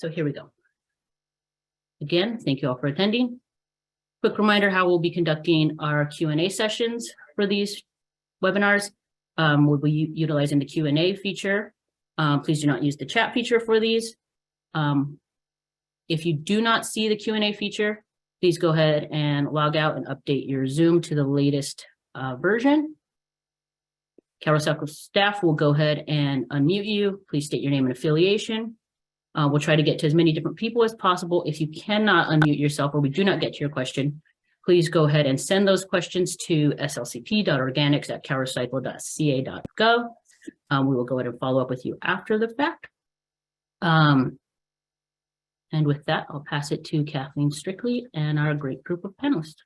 So here we go. Again, thank you all for attending. Quick reminder how we'll be conducting our Q&A sessions for these webinars. We'll be utilizing the Q&A feature. Please do not use the chat feature for these. If you do not see the Q&A feature, please go ahead and log out and update your Zoom to the latest version. CalRecycle staff will go ahead and unmute you. Please state your name and affiliation. We'll try to get to as many different people as possible. If you cannot unmute yourself or we do not get to your question, please go ahead and send those questions to slcp.organics@calrecycle.ca.gov. We will go ahead and follow up with you after the fact. And with that, I'll pass it to Kathleen Strictly and our great group of panelists.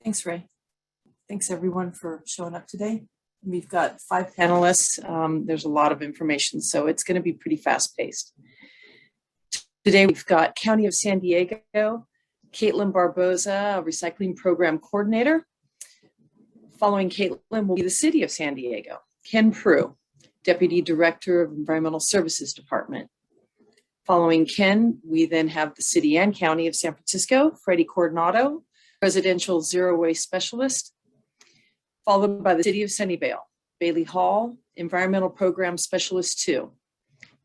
Thanks, Ray. Thanks, everyone, for showing up today. We've got 5 panelists. There's a lot of information, so it's going to be pretty fast-paced. Today, we've got County of San Diego, Caitlin Barboza, Recycling Program Coordinator. Following Caitlin will be the City of San Diego, Ken Prue, Deputy Director of Environmental Services Department. Following Ken, we then have the City and County of San Francisco, Freddie Coordinato, Residential Zero Waste Specialist, followed by the City of Sunnyvale, Bailey Hall, Environmental Program Specialist 2.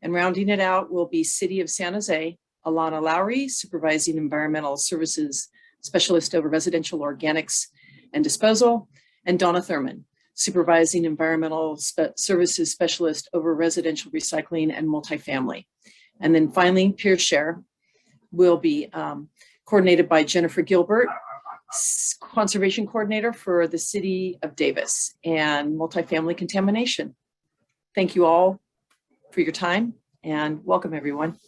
And rounding it out will be City of San Jose, Alana Lowry, Supervising Environmental Services Specialist over Residential Organics and Disposal, and Donna Thurman, Supervising Environmental Services Specialist over Residential Recycling and Multifamily. And then finally, Peer Share will be coordinated by Jennifer Gilbert, Conservation Coordinator for the City of Davis and Multifamily Contamination. Thank you all for your time and welcome, everyone.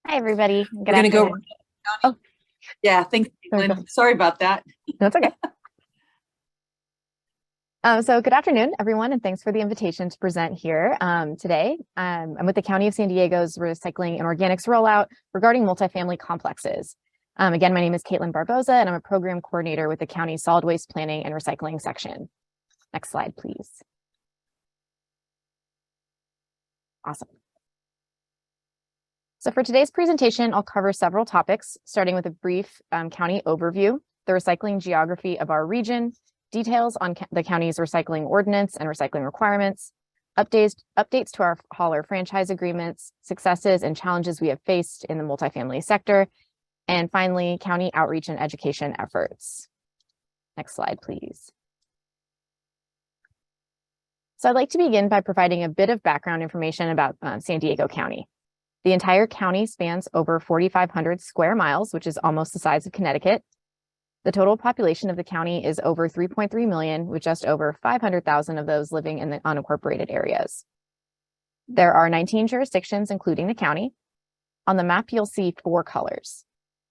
Hi, everybody. We're going to go. Oh, yeah, thanks, Caitlin. Sorry about that. That's okay. So good afternoon, everyone, and thanks for the invitation to present here today. I'm with the County of San Diego's Recycling and Organics rollout regarding multifamily complexes. Again, my name is Caitlin Barboza, and I'm a program coordinator with the county's solid waste planning and recycling section. Next slide, please. Awesome. So for today's presentation, I'll cover several topics, starting with a brief county overview, the recycling geography of our region, details on the county's recycling ordinance and recycling requirements, updates to our hauler franchise agreements, successes and challenges we have faced in the multifamily sector, and finally, county outreach and education efforts. Next slide, please. So I'd like to begin by providing a bit of background information about San Diego County. The entire county spans over 4,500 square miles, which is almost the size of Connecticut. The total population of the county is over 3.3 million, with just over 500,000 of those living in the unincorporated areas. There are 19 jurisdictions, including the county. On the map, you'll see 4 colors.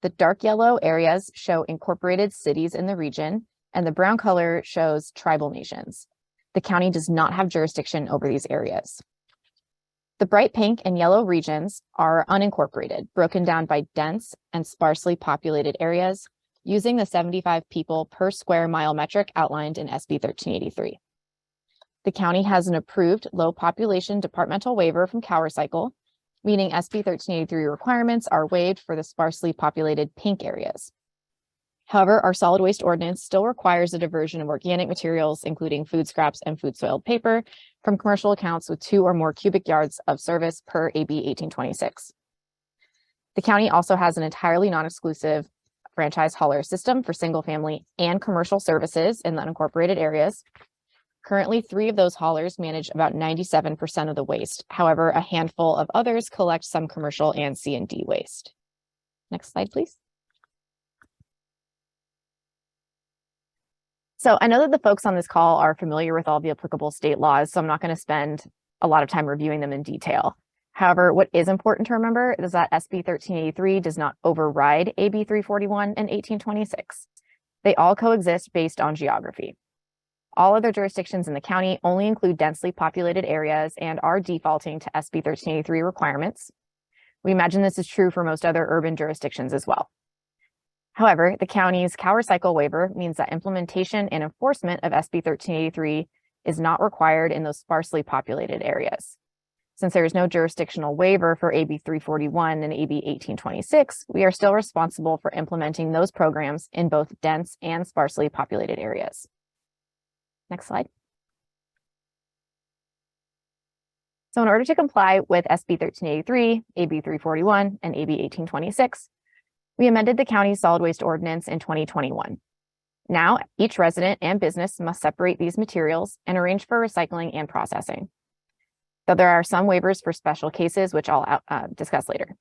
The dark yellow areas show incorporated cities in the region, and the brown color shows tribal nations. The county does not have jurisdiction over these areas. The bright pink and yellow regions are unincorporated, broken down by dense and sparsely populated areas, using the 75 people per square mile metric outlined in SB 1383. The county has an approved low population departmental waiver from CalRecycle, meaning SB 1383 requirements are waived for the sparsely populated pink areas. However, our solid waste ordinance still requires a diversion of organic materials, including food scraps and food soiled paper, from commercial accounts with 2 or more cubic yards of service per AB 1826. The county also has an entirely non-exclusive franchise hauler system for single family and commercial services in the unincorporated areas. Currently, 3 of those haulers manage about 97% of the waste. However, a handful of others collect some commercial and C&D waste. Next slide, please. So I know that the folks on this call are familiar with all the applicable state laws, so I'm not going to spend a lot of time reviewing them in detail. However, what is important to remember is that SB 1383 does not override AB 341 and 1826. They all coexist based on geography. All other jurisdictions in the county only include densely populated areas and are defaulting to SB 1383 requirements. We imagine this is true for most other urban jurisdictions as well. However, the county's CalRecycle waiver means that implementation and enforcement of SB 1383 is not required in those sparsely populated areas. Since there is no jurisdictional waiver for AB 341 and AB 1826, we are still responsible for implementing those programs in both dense and sparsely populated areas. Next slide. So in order to comply with SB 1383, AB 341, and AB 1826, we amended the county's solid waste ordinance in 2021. Now, each resident and business must separate these materials and arrange for recycling and processing. Though there are some waivers for special cases, which I'll discuss later.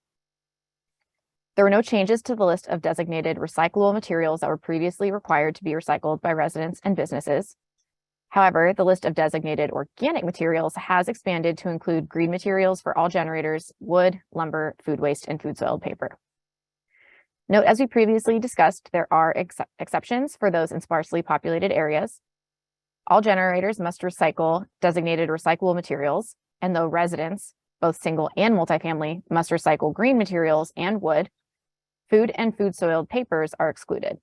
There were no changes to the list of designated recyclable materials that were previously required to be recycled by residents and businesses. However, the list of designated organic materials has expanded to include green materials for all generators, wood, lumber, food waste, and food soiled paper. Note, as we previously discussed, there are exceptions for those in sparsely populated areas. All generators must recycle designated recyclable materials, and though residents, both single and multifamily, must recycle green materials and wood, food and food soiled papers are excluded.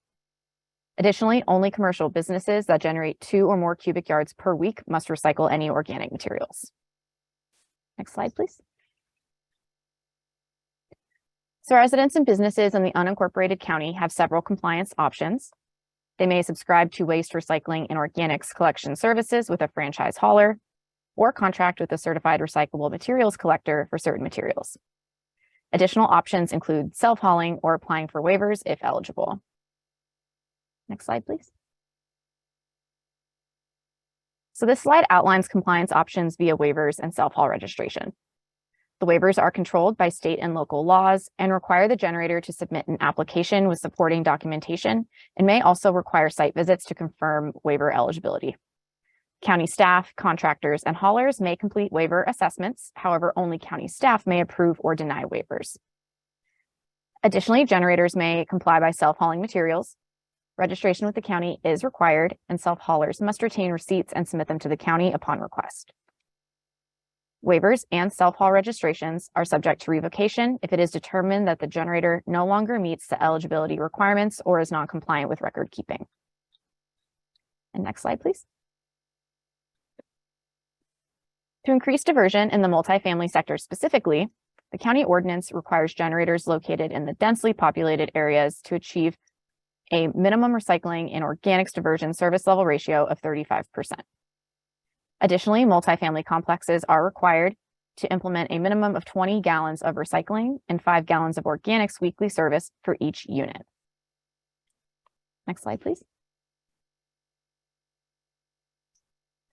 Additionally, only commercial businesses that generate 2 or more cubic yards per week must recycle any organic materials. Next slide, please. So residents and businesses in the unincorporated county have several compliance options. They may subscribe to waste recycling and organics collection services with a franchise hauler, or contract with a certified recyclable materials collector for certain materials. Additional options include self-hauling or applying for waivers if eligible. Next slide, please. So this slide outlines compliance options via waivers and self-haul registration. The waivers are controlled by state and local laws and require the generator to submit an application with supporting documentation and may also require site visits to confirm waiver eligibility. County staff, contractors, and haulers may complete waiver assessments. However, only county staff may approve or deny waivers. Additionally, generators may comply by self-hauling materials. Registration with the county is required, and self-haulers must retain receipts and submit them to the county upon request. Waivers and self-haul registrations are subject to revocation if it is determined that the generator no longer meets the eligibility requirements or is non-compliant with record keeping. And next slide, please. To increase diversion in the multifamily sector specifically, the county ordinance requires generators located in the densely populated areas to achieve a minimum recycling and organics diversion service level ratio of 35%. Additionally, multifamily complexes are required to implement a minimum of 20 gallons of recycling and 5 gallons of organics weekly service for each unit. Next slide, please.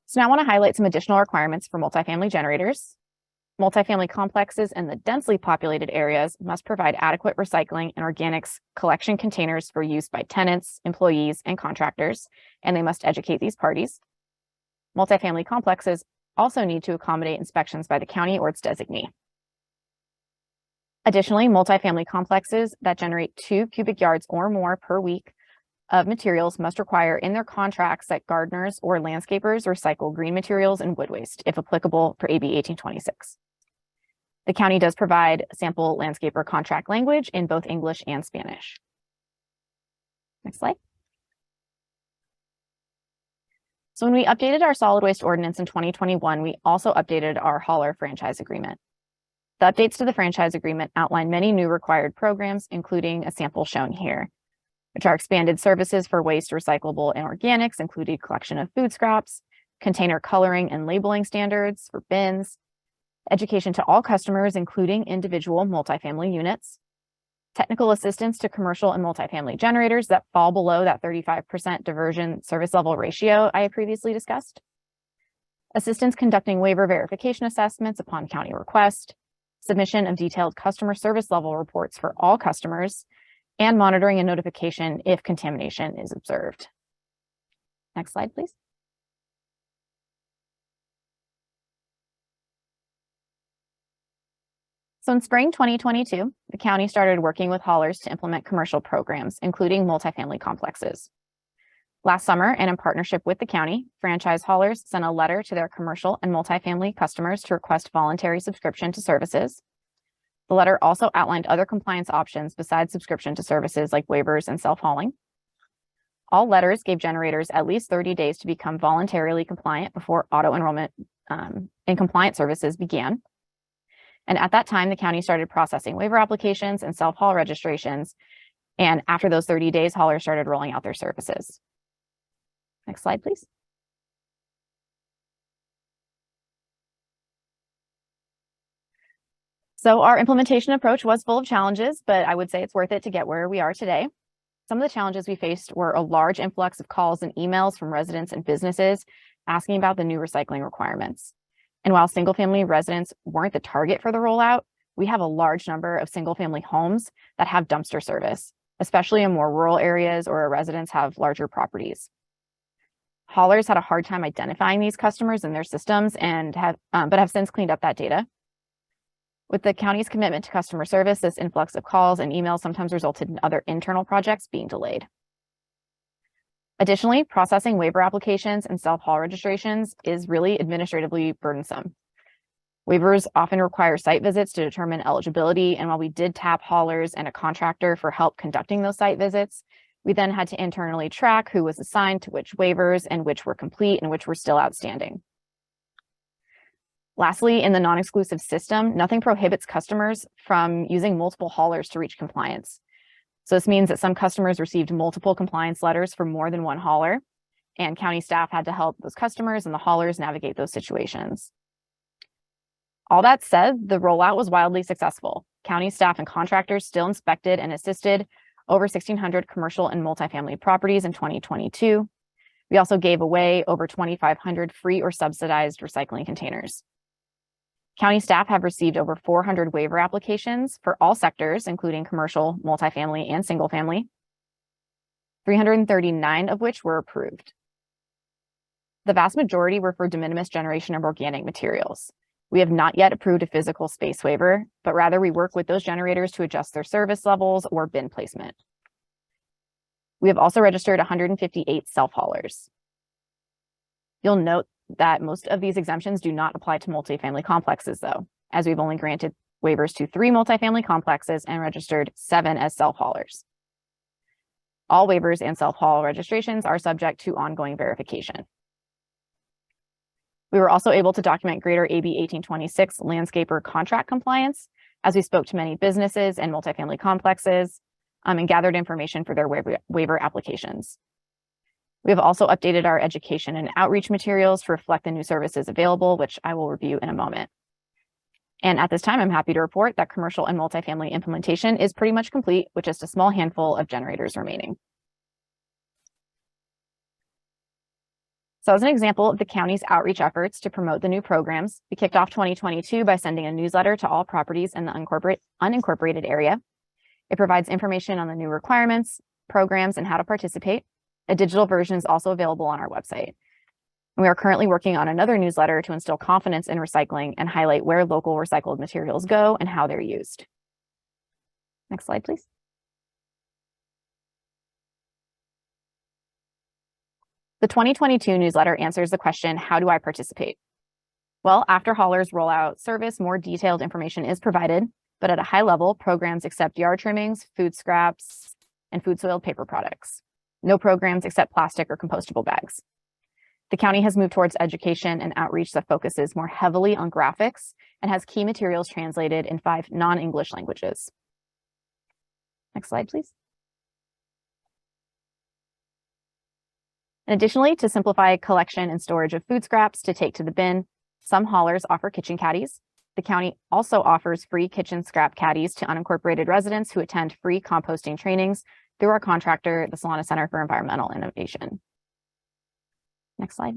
So now I want to highlight some additional requirements for multifamily generators. Multifamily complexes in the densely populated areas must provide adequate recycling and organics collection containers for use by tenants, employees, and contractors, and they must educate these parties. Multifamily complexes also need to accommodate inspections by the county or its designee. Additionally, multifamily complexes that generate 2 cubic yards or more per week of materials must require in their contracts that gardeners or landscapers recycle green materials and wood waste, if applicable, for AB 1826. The county does provide sample landscaper contract language in both English and Spanish. Next slide. So when we updated our solid waste ordinance in 2021, we also updated our hauler franchise agreement. The updates to the franchise agreement outline many new required programs, including a sample shown here, which are expanded services for waste, recyclable, and organics, including collection of food scraps, container coloring and labeling standards for bins, education to all customers, including individual multifamily units, technical assistance to commercial and multifamily generators that fall below that 35% diversion service level ratio I previously discussed, assistance conducting waiver verification assessments upon county request, submission of detailed customer service level reports for all customers, and monitoring and notification if contamination is observed. Next slide, please. So in spring 2022, the county started working with haulers to implement commercial programs, including multifamily complexes. Last summer, and in partnership with the county, franchise haulers sent a letter to their commercial and multifamily customers to request voluntary subscription to services. The letter also outlined other compliance options besides subscription to services like waivers and self-hauling. All letters gave generators at least 30 days to become voluntarily compliant before auto enrollment in compliant services began. And at that time, the county started processing waiver applications and self-haul registrations. And after those 30 days, haulers started rolling out their services. Next slide, please. So our implementation approach was full of challenges, but I would say it's worth it to get where we are today. Some of the challenges we faced were a large influx of calls and emails from residents and businesses asking about the new recycling requirements. And while single-family residents weren't the target for the rollout, we have a large number of single-family homes that have dumpster service, especially in more rural areas or where residents have larger properties. Haulers had a hard time identifying these customers in their systems and but have since cleaned up that data. With the county's commitment to customer service, this influx of calls and emails sometimes resulted in other internal projects being delayed. Additionally, processing waiver applications and self-haul registrations is really administratively burdensome. Waivers often require site visits to determine eligibility, and while we did tap haulers and a contractor for help conducting those site visits, we then had to internally track who was assigned to which waivers and which were complete and which were still outstanding. Lastly, in the non-exclusive system, nothing prohibits customers from using multiple haulers to reach compliance. So this means that some customers received multiple compliance letters from more than one hauler, and county staff had to help those customers and the haulers navigate those situations. All that said, the rollout was wildly successful. County staff and contractors still inspected and assisted over 1,600 commercial and multifamily properties in 2022. We also gave away over 2,500 free or subsidized recycling containers. County staff have received over 400 waiver applications for all sectors, including commercial, multifamily, and single family, 339 of which were approved. The vast majority were for de minimis generation of organic materials. We have not yet approved a physical space waiver, but rather we work with those generators to adjust their service levels or bin placement. We have also registered 158 self-haulers. You'll note that most of these exemptions do not apply to multifamily complexes, though, as we've only granted waivers to 3 multifamily complexes and registered 7 as self-haulers. All waivers and self-haul registrations are subject to ongoing verification. We were also able to document greater AB 1826 landscaper contract compliance as we spoke to many businesses and multifamily complexes and gathered information for their waiver applications. We have also updated our education and outreach materials to reflect the new services available, which I will review in a moment. And at this time, I'm happy to report that commercial and multifamily implementation is pretty much complete with just a small handful of generators remaining. So as an example of the county's outreach efforts to promote the new programs, we kicked off 2022 by sending a newsletter to all properties in the unincorporated area. It provides information on the new requirements, programs, and how to participate. A digital version is also available on our website. And we are currently working on another newsletter to instill confidence in recycling and highlight where local recycled materials go and how they're used. Next slide, please. The 2022 newsletter answers the question, how do I participate? Well, after haulers roll out service, more detailed information is provided, but at a high level, programs accept yard trimmings, food scraps, and food soiled paper products. No programs accept plastic or compostable bags. The county has moved towards education and outreach that focuses more heavily on graphics and has key materials translated in 5 non-English languages. Next slide, please. And additionally, to simplify collection and storage of food scraps to take to the bin, some haulers offer kitchen caddies. The county also offers free kitchen scrap caddies to unincorporated residents who attend free composting trainings through our contractor, the Solana Center for Environmental Innovation. Next slide.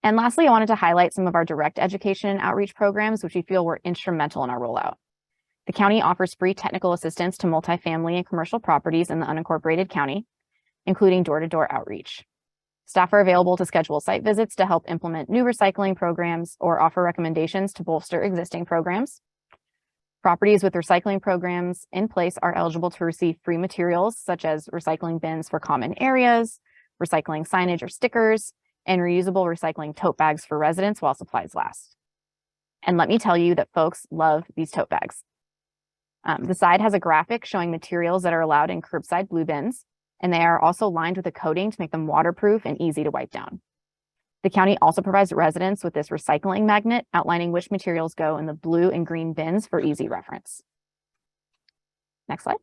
And lastly, I wanted to highlight some of our direct education and outreach programs, which we feel were instrumental in our rollout. The county offers free technical assistance to multifamily and commercial properties in the unincorporated county, including door-to-door outreach. Staff are available to schedule site visits to help implement new recycling programs or offer recommendations to bolster existing programs. Properties with recycling programs in place are eligible to receive free materials such as recycling bins for common areas, recycling signage or stickers, and reusable recycling tote bags for residents while supplies last. And let me tell you that folks love these tote bags. The side has a graphic showing materials that are allowed in curbside blue bins, and they are also lined with a coating to make them waterproof and easy to wipe down. The county also provides residents with this recycling magnet outlining which materials go in the blue and green bins for easy reference. Next slide.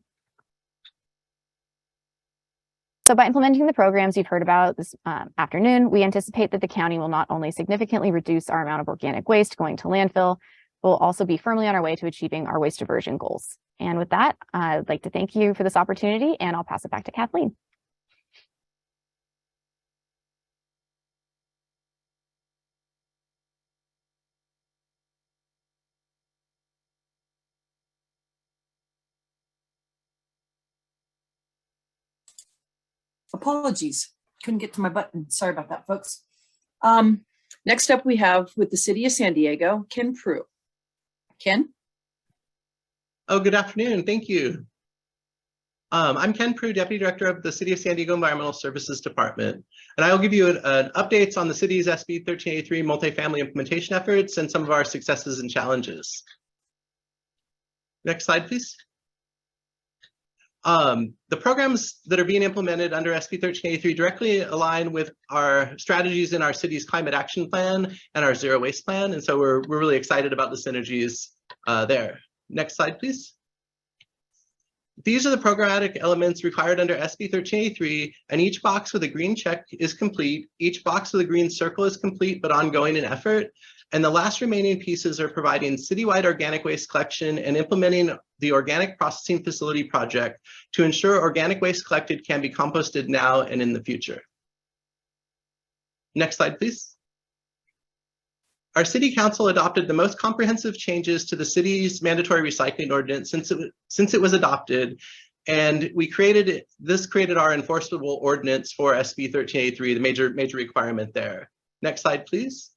So by implementing the programs you've heard about this afternoon, we anticipate that the county will not only significantly reduce our amount of organic waste going to landfill, but will also be firmly on our way to achieving our waste diversion goals. And with that, I'd like to thank you for this opportunity, and I'll pass it back to Kathleen. Apologies, couldn't get to my button. Sorry about that, folks. Next up, we have with the City of San Diego, Ken Prue. Ken? Oh, good afternoon. Thank you. I'm Ken Prue, Deputy Director of the City of San Diego Environmental Services Department, and I will give you an updates on the city's SB 1383 multifamily implementation efforts and some of our successes and challenges. Next slide, please. The programs that are being implemented under SB 1383 directly align with our strategies in our city's climate action plan and our zero waste plan, and so we're really excited about the synergies there. Next slide, please. These are the programmatic elements required under SB 1383, and each box with a green check is complete. Each box with a green circle is complete but ongoing in effort. And the last remaining pieces are providing citywide organic waste collection and implementing the organic processing facility project to ensure organic waste collected can be composted now and in the future. Next slide, please. Our city council adopted the most comprehensive changes to the city's mandatory recycling ordinance since it was adopted, and this created our enforceable ordinance for SB 1383, the major requirement there. Next slide, please.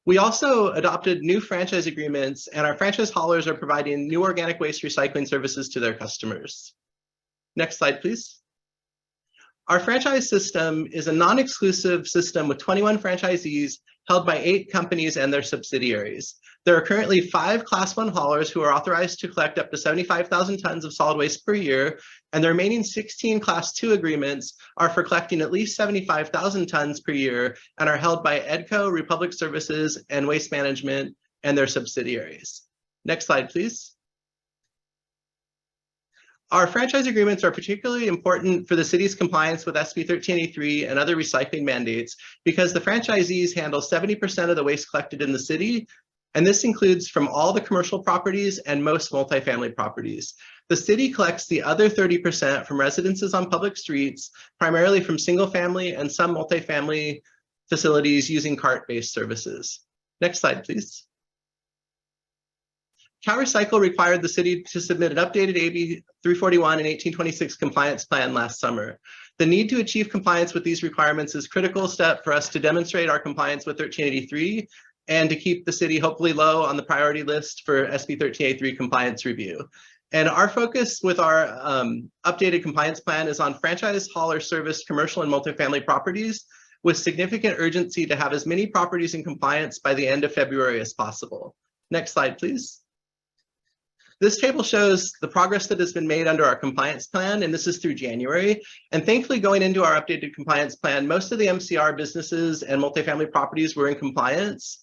We also adopted new franchise agreements, and our franchise haulers are providing new organic waste recycling services to their customers. Next slide, please. Our franchise system is a non-exclusive system with 21 franchisees held by 8 companies and their subsidiaries. There are currently 5 Class 1 haulers who are authorized to collect up to 75,000 tons of solid waste per year, and the remaining 16 Class 2 agreements are for collecting at least 75,000 tons per year and are held by EDCO, Republic Services, and Waste Management and their subsidiaries. Next slide, please. Our franchise agreements are particularly important for the city's compliance with SB 1383 and other recycling mandates because the franchisees handle 70% of the waste collected in the city, and this includes from all the commercial properties and most multifamily properties. The city collects the other 30% from residences on public streets, primarily from single family and some multifamily facilities using cart-based services. Next slide, please. CalRecycle required the city to submit an updated AB 341 and 1826 compliance plan last summer. The need to achieve compliance with these requirements is a critical step for us to demonstrate our compliance with 1383 and to keep the city hopefully low on the priority list for SB 1383 compliance review. And our focus with our updated compliance plan is on franchise hauler service commercial and multifamily properties with significant urgency to have as many properties in compliance by the end of February as possible. Next slide, please. This table shows the progress that has been made under our compliance plan, and this is through January. And thankfully, going into our updated compliance plan, most of the MCR businesses and multifamily properties were in compliance.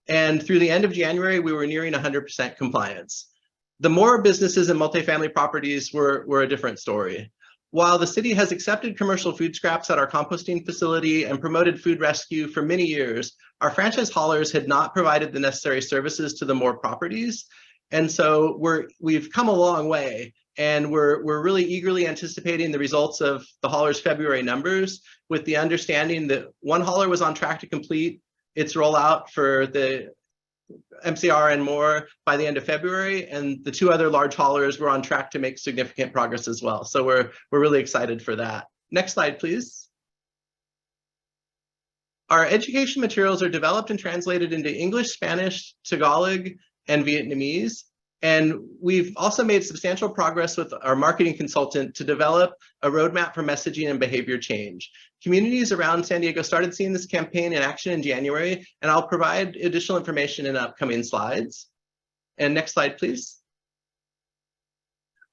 And through the end of January, we were nearing 100% compliance. The more businesses and multifamily properties were a different story. While the city has accepted commercial food scraps at our composting facility and promoted food rescue for many years, our franchise haulers had not provided the necessary services to the more properties. And so we've come a long way, and we're really eagerly anticipating the results of the hauler's February numbers, with the understanding that one hauler was on track to complete its rollout for the MCR and more by the end of February, and the 2 other large haulers were on track to make significant progress as well. So we're really excited for that. Next slide, please. Our education materials are developed and translated into English, Spanish, Tagalog, and Vietnamese. And we've also made substantial progress with our marketing consultant to develop a roadmap for messaging and behavior change. Communities around San Diego started seeing this campaign in action in January, and I'll provide additional information in upcoming slides. And next slide, please.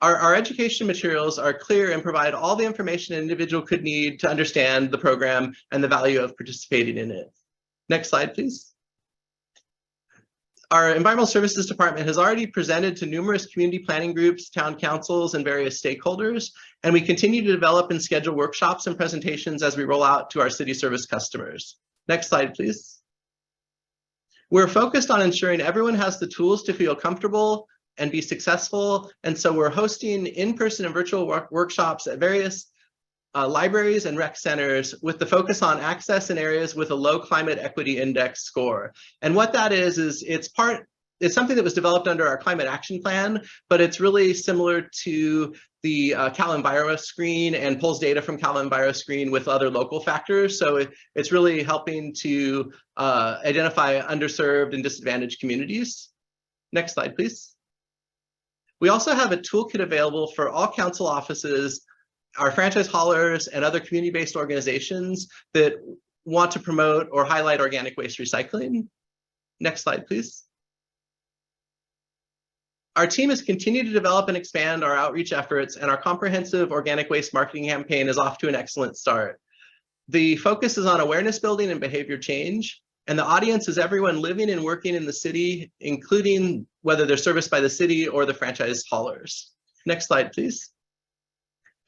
Our education materials are clear and provide all the information an individual could need to understand the program and the value of participating in it. Next slide, please. Our Environmental Services Department has already presented to numerous community planning groups, town councils, and various stakeholders, and we continue to develop and schedule workshops and presentations as we roll out to our city service customers. Next slide, please. We're focused on ensuring everyone has the tools to feel comfortable and be successful, and so we're hosting in-person and virtual workshops at various libraries and rec centers with the focus on access in areas with a low climate equity index score. And what that is it's something that was developed under our climate action plan, but it's really similar to the CalEnviro and pulls data from CalEnviro with other local factors. So it's really helping to identify underserved and disadvantaged communities. Next slide, please. We also have a toolkit available for all council offices, our franchise haulers, and other community-based organizations that want to promote or highlight organic waste recycling. Next slide, please. Our team has continued to develop and expand our outreach efforts, and our comprehensive organic waste marketing campaign is off to an excellent start. The focus is on awareness building and behavior change, and the audience is everyone living and working in the city, including whether they're serviced by the city or the franchise haulers. Next slide, please.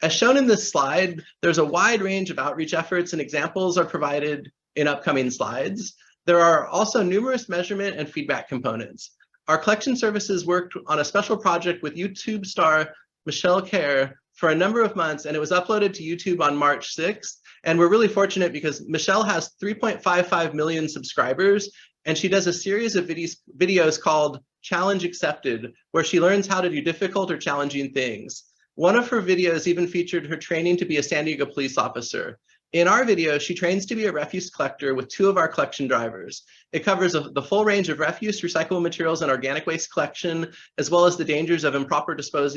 As shown in this slide, there's a wide range of outreach efforts, and examples are provided in upcoming slides. There are also numerous measurement and feedback components. Our collection services worked on a special project with YouTube star Michelle Kerr for a number of months, and it was uploaded to YouTube on March 6th. And we're really fortunate because Michelle has 3.55 million subscribers, and she does a series of videos called Challenge Accepted, where she learns how to do difficult or challenging things. One of her videos even featured her training to be a San Diego police officer. In our video, she trains to be a refuse collector with 2 of our collection drivers. It covers the full range of refuse, recyclable materials, and organic waste collection, as well as the dangers of improper disposal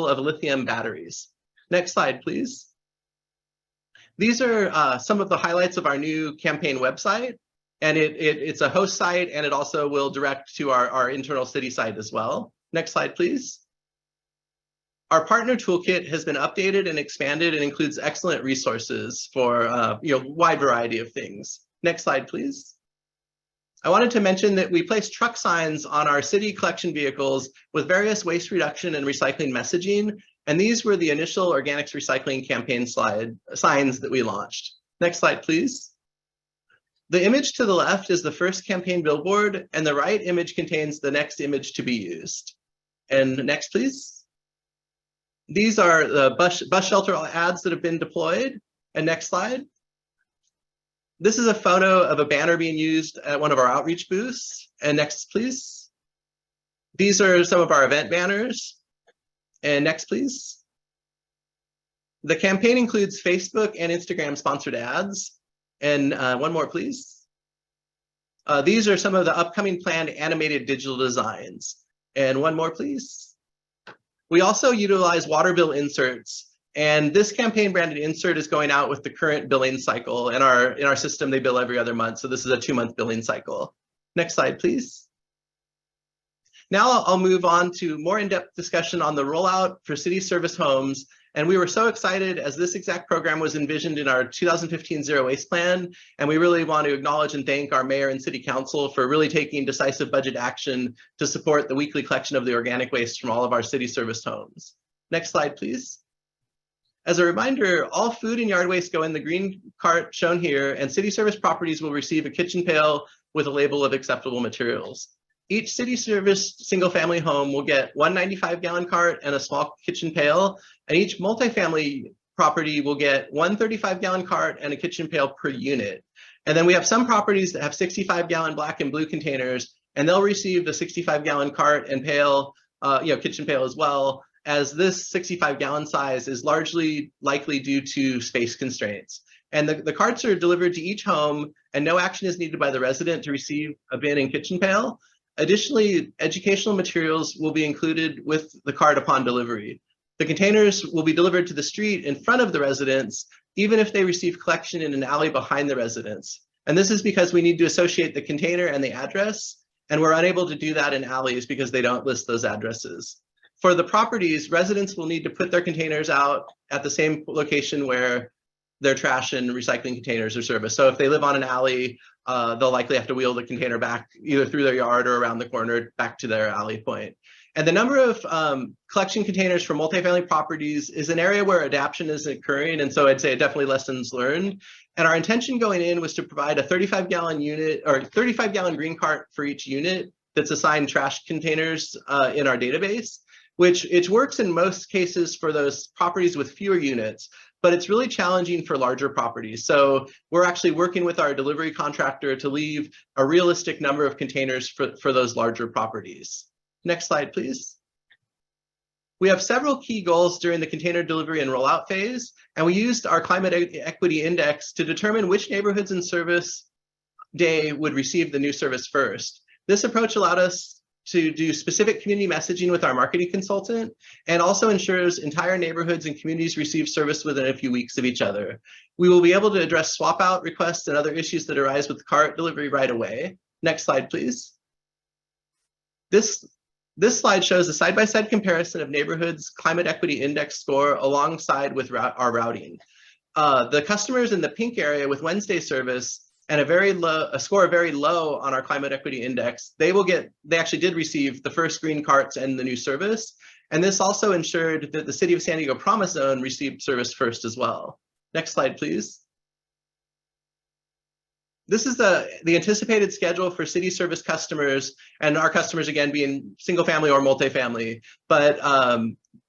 of lithium batteries. Next slide, please. These are some of the highlights of our new campaign website, and it's a host site, and it also will direct to our internal city site as well. Next slide, please. Our partner toolkit has been updated and expanded and includes excellent resources for a wide variety of things. Next slide, please. I wanted to mention that we placed truck signs on our city collection vehicles with various waste reduction and recycling messaging, and these were the initial organics recycling campaign signs that we launched. Next slide, please. The image to the left is the first campaign billboard, and the right image contains the next image to be used. And next, please. These are the bus shelter ads that have been deployed. And next slide. This is a photo of a banner being used at one of our outreach booths. And next, please. These are some of our event banners. And next, please. The campaign includes Facebook and Instagram sponsored ads. And one more, please. These are some of the upcoming planned animated digital designs. And one more, please. We also utilize water bill inserts, and this campaign branded insert is going out with the current billing cycle. In our system, they bill every other month, so this is a 2-month billing cycle. Next slide, please. Now I'll move on to more in-depth discussion on the rollout for city service homes. And we were so excited as this exact program was envisioned in our 2015 Zero Waste Plan. And we really want to acknowledge and thank our mayor and city council for really taking decisive budget action to support the weekly collection of the organic waste from all of our city service homes. Next slide, please. As a reminder, all food and yard waste go in the green cart shown here, and city service properties will receive a kitchen pail with a label of acceptable materials. Each city service single family home will get one 95-gallon cart and a small kitchen pail, and each multifamily property will get one 35-gallon cart and a kitchen pail per unit. And then we have some properties that have 65-gallon black and blue containers, and they'll receive the 65-gallon cart and pail, kitchen pail as well, as this 65-gallon size is largely likely due to space constraints. And the carts are delivered to each home, and no action is needed by the resident to receive a bin and kitchen pail. Additionally, educational materials will be included with the cart upon delivery. The containers will be delivered to the street in front of the residents, even if they receive collection in an alley behind the residence. And this is because we need to associate the container and the address. and we're unable to do that in alleys because they don't list those addresses. For the properties, residents will need to put their containers out at the same location where their trash and recycling containers are serviced. So if they live on an alley, they'll likely have to wheel the container back either through their yard or around the corner back to their alley point. And the number of collection containers for multifamily properties is an area where adaptation is occurring. And so I'd say definitely lessons learned. And our intention going in was to provide a 35-gallon unit or 35-gallon green cart for each unit that's assigned trash containers in our database, which it works in most cases for those properties with fewer units, but it's really challenging for larger properties. So we're actually working with our delivery contractor to leave a realistic number of containers for those larger properties. Next slide, please. We have several key goals during the container delivery and rollout phase, and we used our climate equity index to determine which neighborhoods and service day would receive the new service first. This approach allowed us to do specific community messaging with our marketing consultant, and also ensures entire neighborhoods and communities receive service within a few weeks of each other. We will be able to address swap out requests and other issues that arise with cart delivery right away. Next slide, please. This slide shows a side-by-side comparison of neighborhoods' climate equity index score alongside with our routing. The customers in the pink area with Wednesday service and a score very low on our climate equity index, they actually did receive the first green carts and the new service. And this also ensured that the City of San Diego Promise Zone received service first as well. Next slide, please. This is the anticipated schedule for city service customers, and our customers again being single family or multifamily, but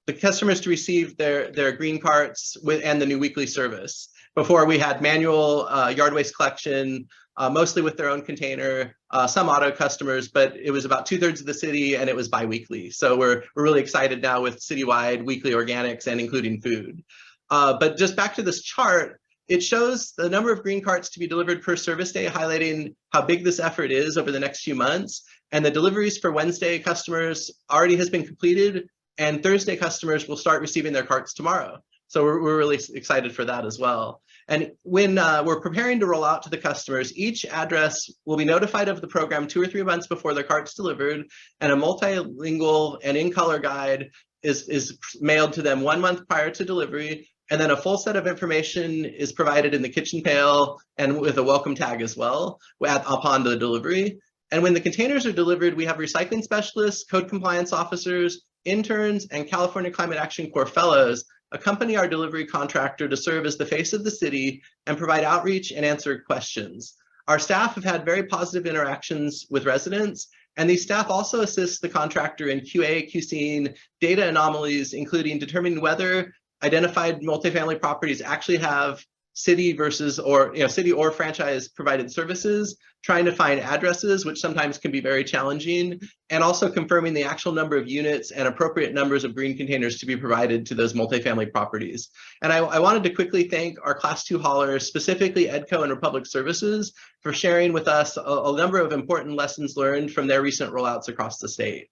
the customers to receive their green carts and the new weekly service. Before we had manual yard waste collection, mostly with their own container, some auto customers, but it was about 2/3 of the city and it was bi-weekly. So we're really excited now with citywide weekly organics and including food. But just back to this chart, it shows the number of green carts to be delivered per service day, highlighting how big this effort is over the next few months. And the deliveries for Wednesday customers already has been completed, and Thursday customers will start receiving their carts tomorrow. So we're really excited for that as well. And when we're preparing to roll out to the customers, each address will be notified of the program 2 or 3 months before their cart's delivered, and a multilingual and in-color guide is mailed to them 1 month prior to delivery. And then a full set of information is provided in the kitchen pail and with a welcome tag as well upon the delivery. And when the containers are delivered, we have recycling specialists, code compliance officers, interns, and California Climate Action Corps fellows accompany our delivery contractor to serve as the face of the city and provide outreach and answer questions. Our staff have had very positive interactions with residents, and these staff also assist the contractor in QA, QCing data anomalies, including determining whether identified multifamily properties actually have city or franchise provided services, trying to find addresses, which sometimes can be very challenging, and also confirming the actual number of units and appropriate numbers of green containers to be provided to those multifamily properties. And I wanted to quickly thank our Class 2 haulers, specifically EDCO and Republic Services, for sharing with us a number of important lessons learned from their recent rollouts across the state.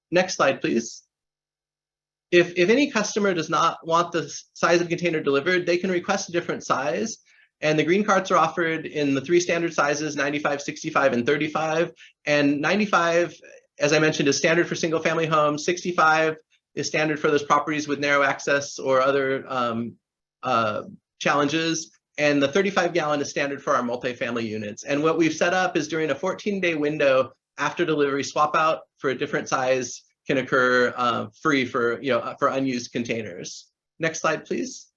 Next slide, please. If any customer does not want the size of container delivered, they can request a different size. And the green carts are offered in the 3 standard sizes, 95, 65, and 35. And 95, as I mentioned, is standard for single family homes. 65 is standard for those properties with narrow access or other challenges. And the 35-gallon is standard for our multifamily units. And what we've set up is during a 14-day window after delivery, swap out for a different size can occur free for unused containers. Next slide, please.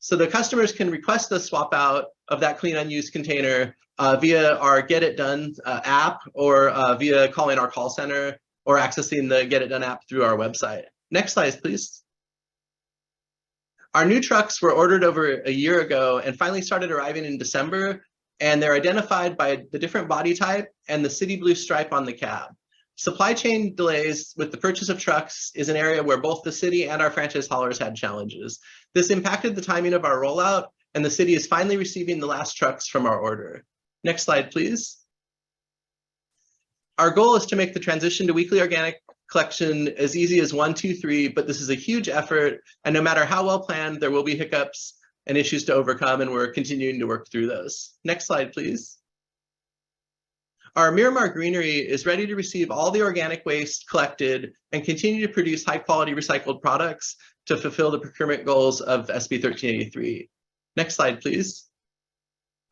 So the customers can request the swap out of that clean unused container via our Get It Done app, or via calling our call center, or accessing the Get It Done app through our website. Next slide, please. Our new trucks were ordered over a year ago and finally started arriving in December, and they're identified by the different body type and the city blue stripe on the cab. Supply chain delays with the purchase of trucks is an area where both the city and our franchise haulers had challenges. This impacted the timing of our rollout, and the city is finally receiving the last trucks from our order. Next slide, please. Our goal is to make the transition to weekly organic collection as easy as 1, 2, 3, but this is a huge effort, and no matter how well planned, there will be hiccups and issues to overcome, and we're continuing to work through those. Next slide, please. Our Miramar Greenery is ready to receive all the organic waste collected and continue to produce high-quality recycled products to fulfill the procurement goals of SB 1383. Next slide, please.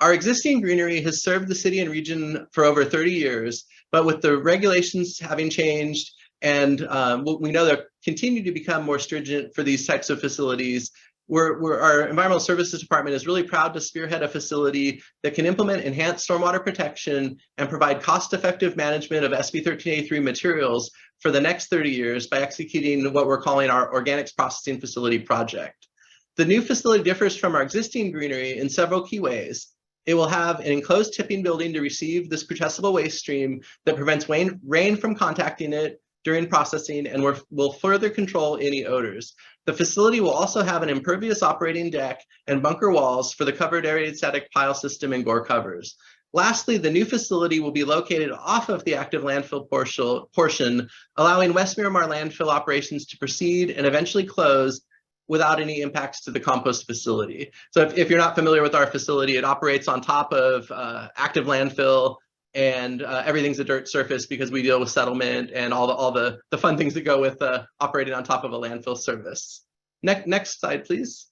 Our existing greenery has served the city and region for over 30 years, but with the regulations having changed and we know they'll continue to become more stringent for these types of facilities, our Environmental Services Department is really proud to spearhead a facility that can implement enhanced stormwater protection and provide cost-effective management of SB 1383 materials for the next 30 years by executing what we're calling our Organics Processing Facility project. The new facility differs from our existing greenery in several key ways. It will have an enclosed tipping building to receive this protestable waste stream that prevents rain from contacting it during processing and will further control any odors. The facility will also have an impervious operating deck and bunker walls for the covered aerated static pile system and gore covers. Lastly, the new facility will be located off of the active landfill portion, allowing West Miramar landfill operations to proceed and eventually close without any impacts to the compost facility. So if you're not familiar with our facility, it operates on top of active landfill, and everything's a dirt surface because we deal with settlement and all the fun things that go with operating on top of a landfill service. Next slide, please.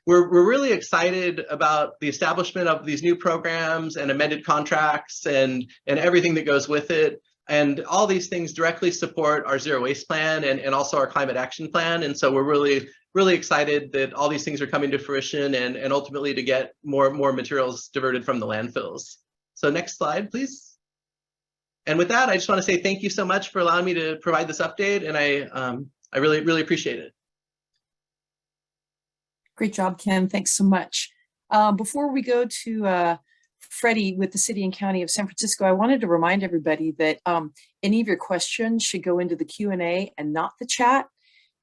We're really excited about the establishment of these new programs and amended contracts and everything that goes with it. And all these things directly support our zero waste plan and also our climate action plan. And so we're really excited that all these things are coming to fruition and ultimately to get more materials diverted from the landfills. So next slide, please. And with that, I just want to say thank you so much for allowing me to provide this update. And I really appreciate it. Great job, Ken. Thanks so much. Before we go to Freddie with the City and County of San Francisco, I wanted to remind everybody that any of your questions should go into the Q&A and not the chat.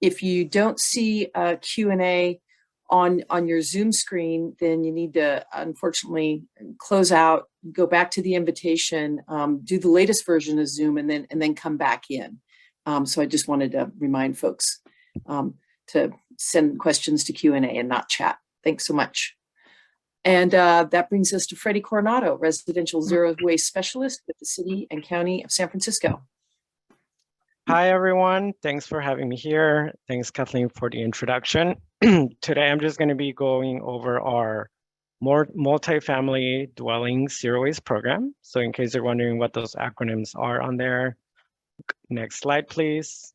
If you don't see a Q&A on your Zoom screen, then you need to unfortunately close out, go back to the invitation, do the latest version of Zoom, and then come back in. So I just wanted to remind folks to send questions to Q&A and not chat. Thanks so much. And that brings us to Freddie Coronado, Residential Zero Waste Specialist with the City and County of San Francisco. Hi, everyone. Thanks for having me here. Thanks, Kathleen, for the introduction. Today, I'm just going to be going over our multi-family dwelling zero waste program. So in case you're wondering what those acronyms are on there, next slide, please.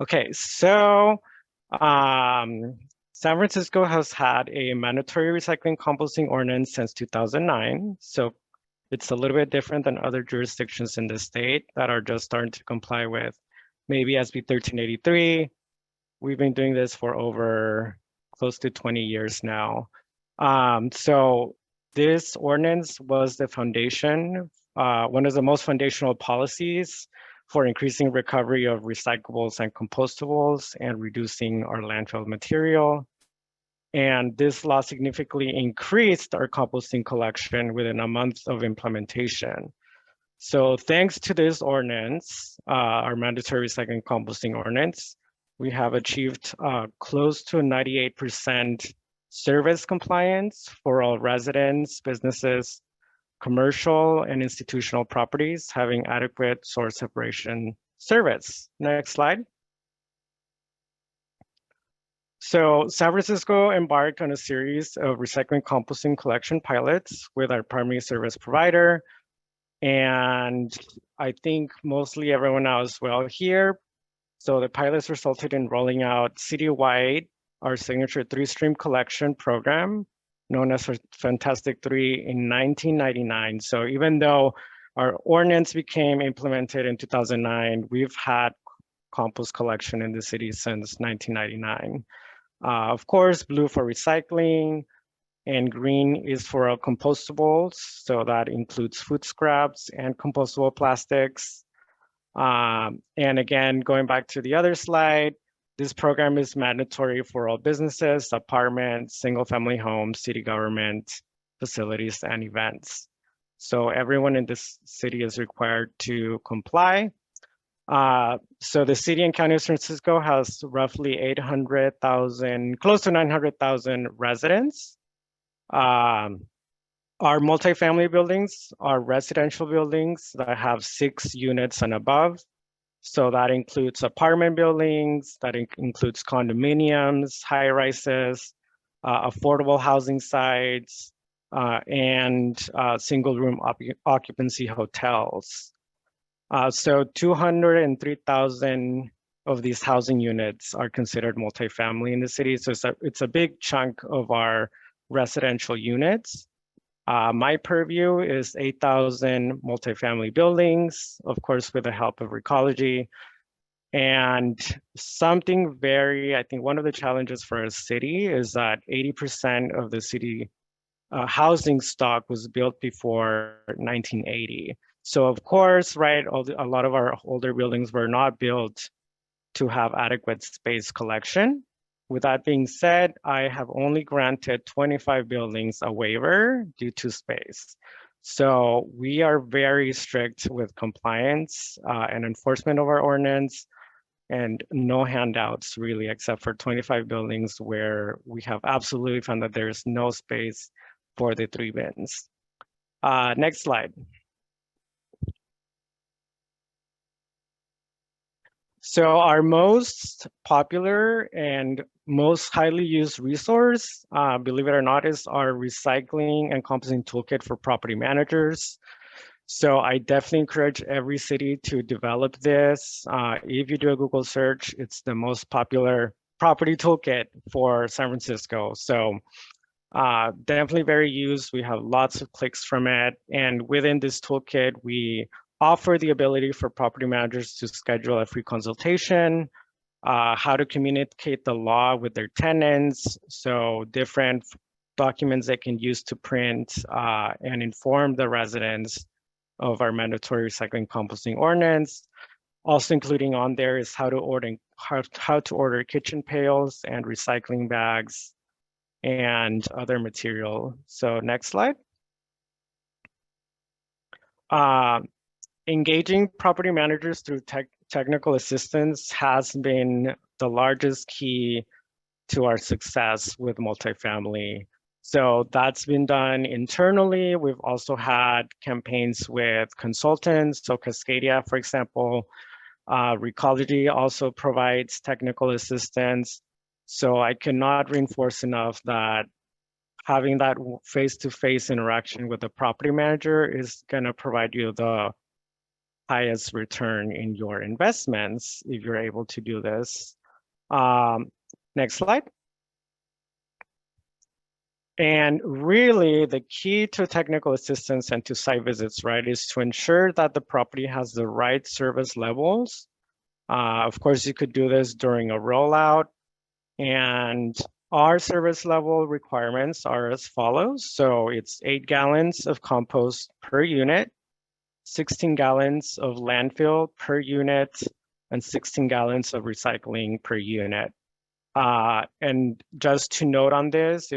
Okay, so San Francisco has had a mandatory recycling composting ordinance since 2009. So it's a little bit different than other jurisdictions in the state that are just starting to comply with maybe SB 1383. We've been doing this for over close to 20 years now. So this ordinance was the foundation, one of the most foundational policies for increasing recovery of recyclables and compostables and reducing our landfill material. And this law significantly increased our composting collection within a month of implementation. So thanks to this ordinance, our mandatory recycling composting ordinance, we have achieved close to 98% service compliance for all residents, businesses, commercial and institutional properties having adequate source separation service. Next slide. So San Francisco embarked on a series of recycling composting collection pilots with our primary service provider. And I think mostly everyone knows well here. So the pilots resulted in rolling out citywide our signature 3-stream collection program known as Fantastic 3 in 1999. So even though our ordinance became implemented in 2009, we've had compost collection in the city since 1999. Of course, blue for recycling and green is for our compostables. So that includes food scraps and compostable plastics. And again, going back to the other slide, this program is mandatory for all businesses, apartments, single-family homes, city government, facilities, and events. So everyone in this city is required to comply. So the city and county of San Francisco has roughly 800,000, close to 900,000 residents. Our multifamily buildings are residential buildings that have 6 units and above. So that includes apartment buildings, that includes condominiums, high rises, affordable housing sites, and single room occupancy hotels. So 203,000 of these housing units are considered multifamily in the city. So it's a big chunk of our residential units. My purview is 8,000 multifamily buildings, of course, with the help of Recology. And something I think one of the challenges for a city is that 80% of the city housing stock was built before 1980. So of course, right, a lot of our older buildings were not built to have adequate space collection. With that being said, I have only granted 25 buildings a waiver due to space. So we are very strict with compliance and enforcement of our ordinance, and no handouts really, except for 25 buildings where we have absolutely found that there's no space for the 3 bins. Next slide. So our most popular and most highly used resource, believe it or not, is our recycling and composting toolkit for property managers. So I definitely encourage every city to develop this. If you do a Google search, it's the most popular property toolkit for San Francisco. So definitely very used. We have lots of clicks from it. And within this toolkit, we offer the ability for property managers to schedule a free consultation, how to communicate the law with their tenants. So different documents they can use to print and inform the residents of our mandatory recycling composting ordinance. Also including on there is how to order kitchen pails and recycling bags and other material. So next slide. Engaging property managers through technical assistance has been the largest key to our success with multifamily. So that's been done internally. We've also had campaigns with consultants. So Cascadia, for example, Recology also provides technical assistance. So I cannot reinforce enough that having that face-to-face interaction with the property manager is going to provide you the highest return in your investments if you're able to do this. Next slide. And really the key to technical assistance and to site visits, right, is to ensure that the property has the right service levels. Of course, you could do this during a rollout, and our service level requirements are as follows. So it's 8 gallons of compost per unit, 16 gallons of landfill per unit, and 16 gallons of recycling per unit. And just to note on this,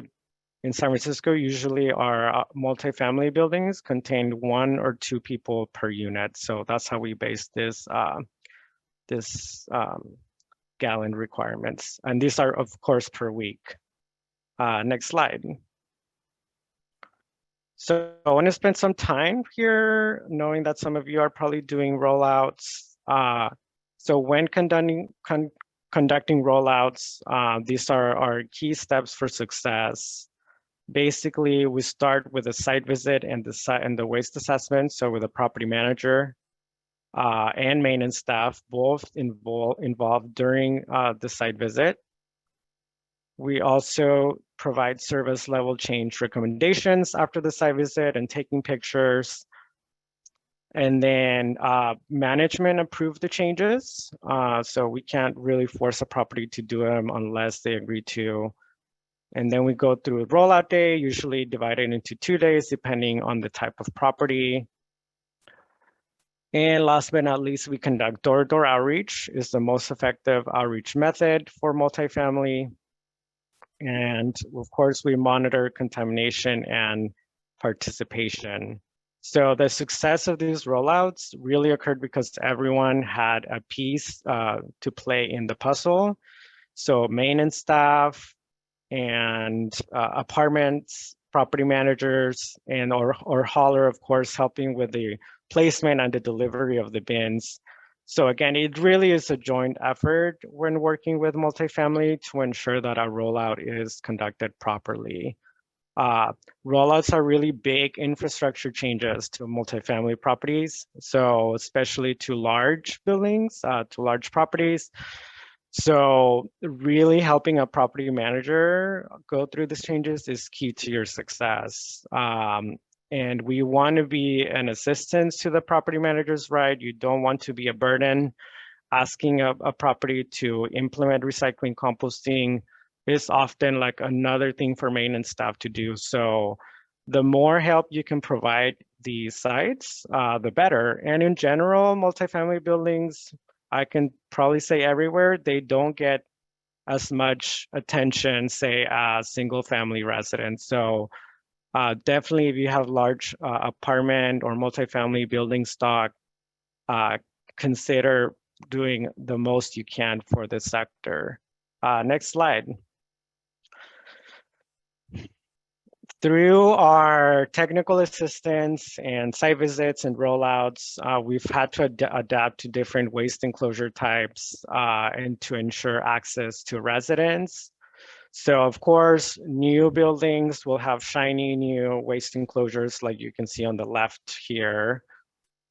in San Francisco, usually our multifamily buildings contain 1 or 2 people per unit. So that's how we base this, gallon requirements. And these are, of course, per week. Next slide. So I want to spend some time here, knowing that some of you are probably doing rollouts. So when conducting rollouts, these are our key steps for success. Basically, we start with a site visit and the waste assessment. So with a property manager and maintenance staff, both involved during the site visit. We also provide service level change recommendations after the site visit and taking pictures. And then management approve the changes. So we can't really force a property to do them unless they agree to. And then we go through a rollout day, usually divided into 2 days, depending on the type of property. And last but not least, we conduct door-to-door outreach. Is the most effective outreach method for multifamily. And of course, we monitor contamination and participation. So the success of these rollouts really occurred because everyone had a piece to play in the puzzle. So maintenance staff and apartments, property managers, and or hauler, of course, helping with the placement and the delivery of the bins. So again, it really is a joint effort when working with multifamily to ensure that our rollout is conducted properly. Rollouts are really big infrastructure changes to multifamily properties. So especially to large buildings, to large properties. So really helping a property manager go through these changes is key to your success. And we want to be an assistance to the property managers, right? You don't want to be a burden. Asking a property to implement recycling composting is often like another thing for maintenance staff to do. So the more help you can provide the sites, the better. And in general, multifamily buildings, I can probably say everywhere, they don't get as much attention, say, as single family residents. So definitely if you have large apartment or multifamily building stock, consider doing the most you can for the sector. Next slide. Through our technical assistance and site visits and rollouts, we've had to adapt to different waste enclosure types and to ensure access to residents. So of course, new buildings will have shiny new waste enclosures like you can see on the left here.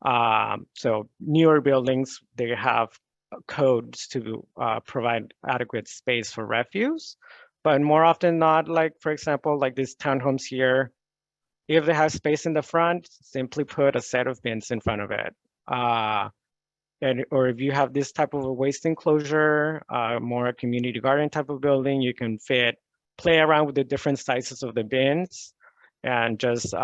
So newer buildings, they have codes to provide adequate space for refuse. But more often not, like for example, like these townhomes here, if they have space in the front, simply put a set of bins in front of it. Or if you have this type of a waste enclosure, more a community garden type of building, you can play around with the different sizes of the bins and just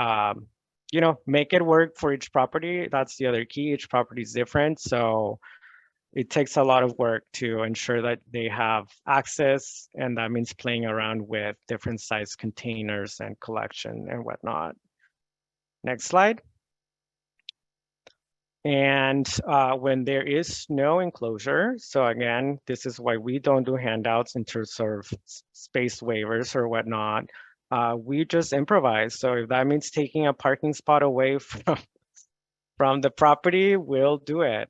make it work for each property. That's the other key. Each property is different. So it takes a lot of work to ensure that they have access, and that means playing around with different size containers and collection and whatnot. Next slide. And when there is no enclosure, so again, this is why we don't do handouts in terms of space waivers or whatnot. We just improvise. So if that means taking a parking spot away from the property, we'll do it.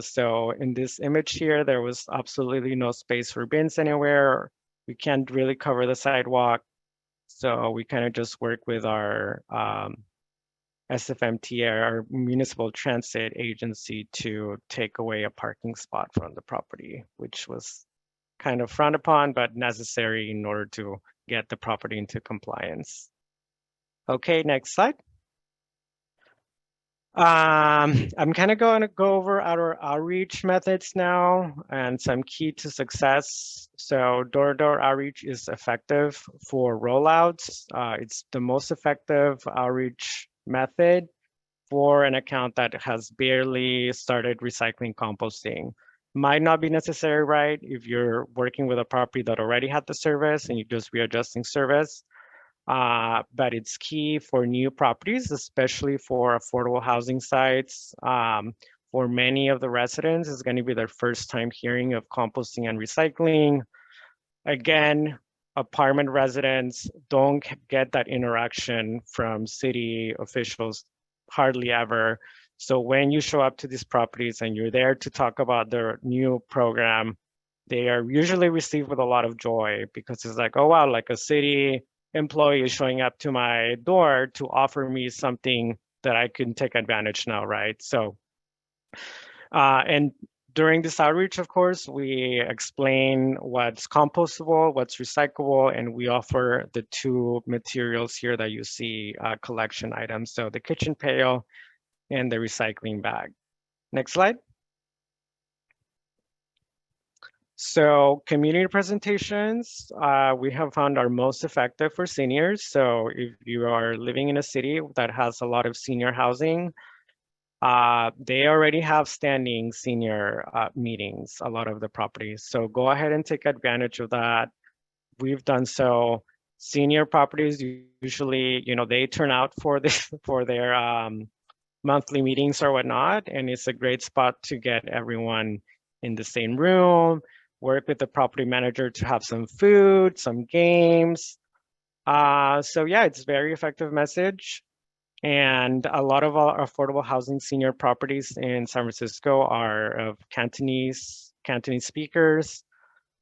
So in this image here, there was absolutely no space for bins anywhere. We can't really cover the sidewalk. So we kind of just work with our SFMT, our municipal transit agency, to take away a parking spot from the property, which was kind of frowned upon, but necessary in order to get the property into compliance. Okay, next slide. I'm kind of going to go over our outreach methods now and some key to success. So door-to-door outreach is effective for rollouts. It's the most effective outreach method for an account that has barely started recycling composting. Might not be necessary, right? If you're working with a property that already had the service and you're just readjusting service. But it's key for new properties, especially for affordable housing sites. For many of the residents, it's going to be their first time hearing of composting and recycling. Again, apartment residents don't get that interaction from city officials hardly ever. So when you show up to these properties and you're there to talk about their new program, they are usually received with a lot of joy because it's like, oh, wow, like a city employee is showing up to my door to offer me something that I can take advantage now, right? So, and during this outreach, of course, we explain what's compostable, what's recyclable, and we offer the two materials here that you see, collection items. So the kitchen pail and the recycling bag. Next slide. So community presentations, we have found are most effective for seniors. So if you are living in a city that has a lot of senior housing, they already have standing senior meetings, a lot of the properties. So go ahead and take advantage of that. We've done so. Senior properties usually, they turn out for their monthly meetings or whatnot, and it's a great spot to get everyone in the same room, work with the property manager to have some food, some games. So yeah, it's very effective message. And a lot of our affordable housing senior properties in San Francisco are of Cantonese speakers.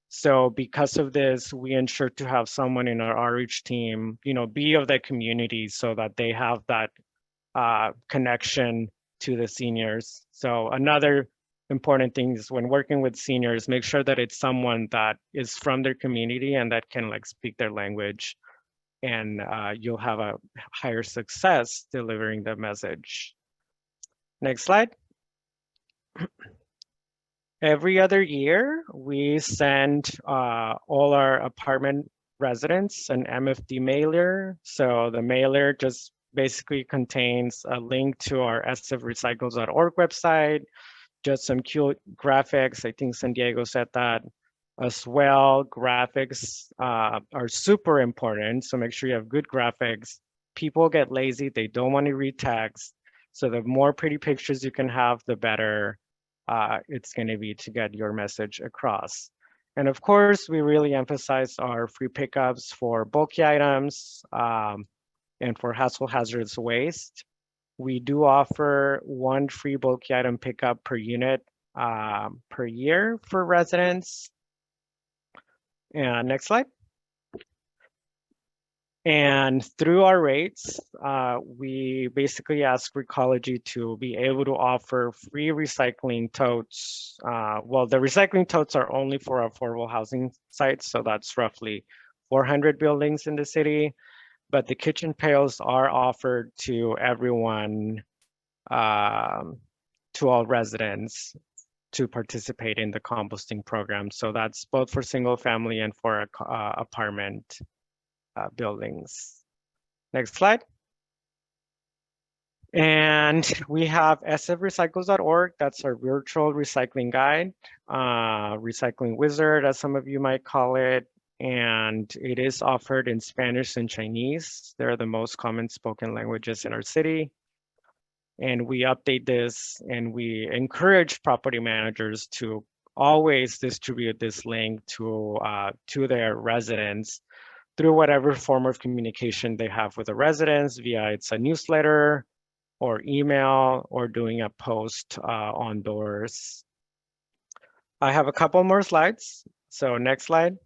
So because of this, we ensure to have someone in our outreach team, be of that community so that they have that connection to the seniors. So another important thing is when working with seniors, make sure that it's someone that is from their community and that can speak their language, and you'll have a higher success delivering the message. Next slide. Every other year, we send all our apartment residents an MFD mailer. So the mailer just basically contains a link to our sfrecycles.org website, just some cute graphics. I think San Diego said that as well. Graphics are super important, so make sure you have good graphics. People get lazy, they don't want to read text. So the more pretty pictures you can have, the better it's going to be to get your message across. And of course, we really emphasize our free pickups for bulky items and for household hazardous waste. We do offer one free bulky item pickup per unit per year for residents. And next slide. And through our rates, we basically ask Recology to be able to offer free recycling totes. Well, the recycling totes are only for affordable housing sites, so that's roughly 400 buildings in the city. But the kitchen pails are offered to everyone, to all residents, to participate in the composting program. So that's both for single family and for apartment buildings. Next slide. And we have sfrecycles.org. That's our virtual recycling guide, recycling wizard, as some of you might call it. And it is offered in Spanish and Chinese. They're the most common spoken languages in our city. And we update this, and we encourage property managers to always distribute this link to their residents through whatever form of communication they have with the residents, via it's a newsletter or email or doing a post on doors. I have a couple more slides. So next slide.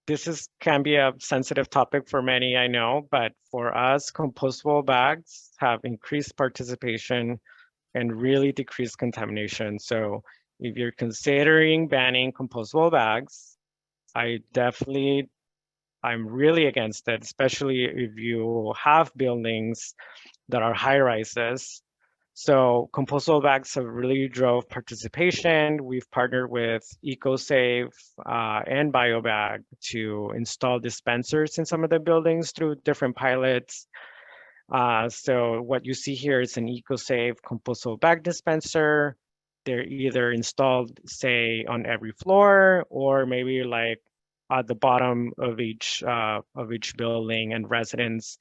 This can be a sensitive topic for many, I know, but for us, compostable bags have increased participation and really decreased contamination. So if you're considering banning compostable bags, I'm really against it, especially if you have buildings that are high rises. So compostable bags have really drove participation. We've partnered with EcoSave and BioBag to install dispensers in some of the buildings through different pilots. So what you see here is an EcoSave compostable bag dispenser. They're either installed, say, on every floor, or maybe like at the bottom of each building, and residents.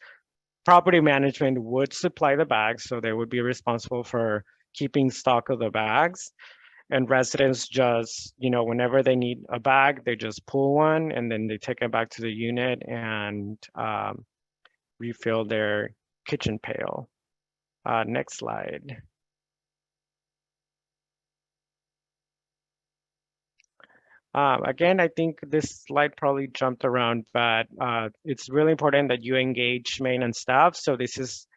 Property management would supply the bags, so they would be responsible for keeping stock of the bags. And residents just, whenever they need a bag, they just pull one and then they take it back to the unit and refill their kitchen pail. Next slide. Again, I think this slide probably jumped around, but it's really important that you engage maintenance staff. So this is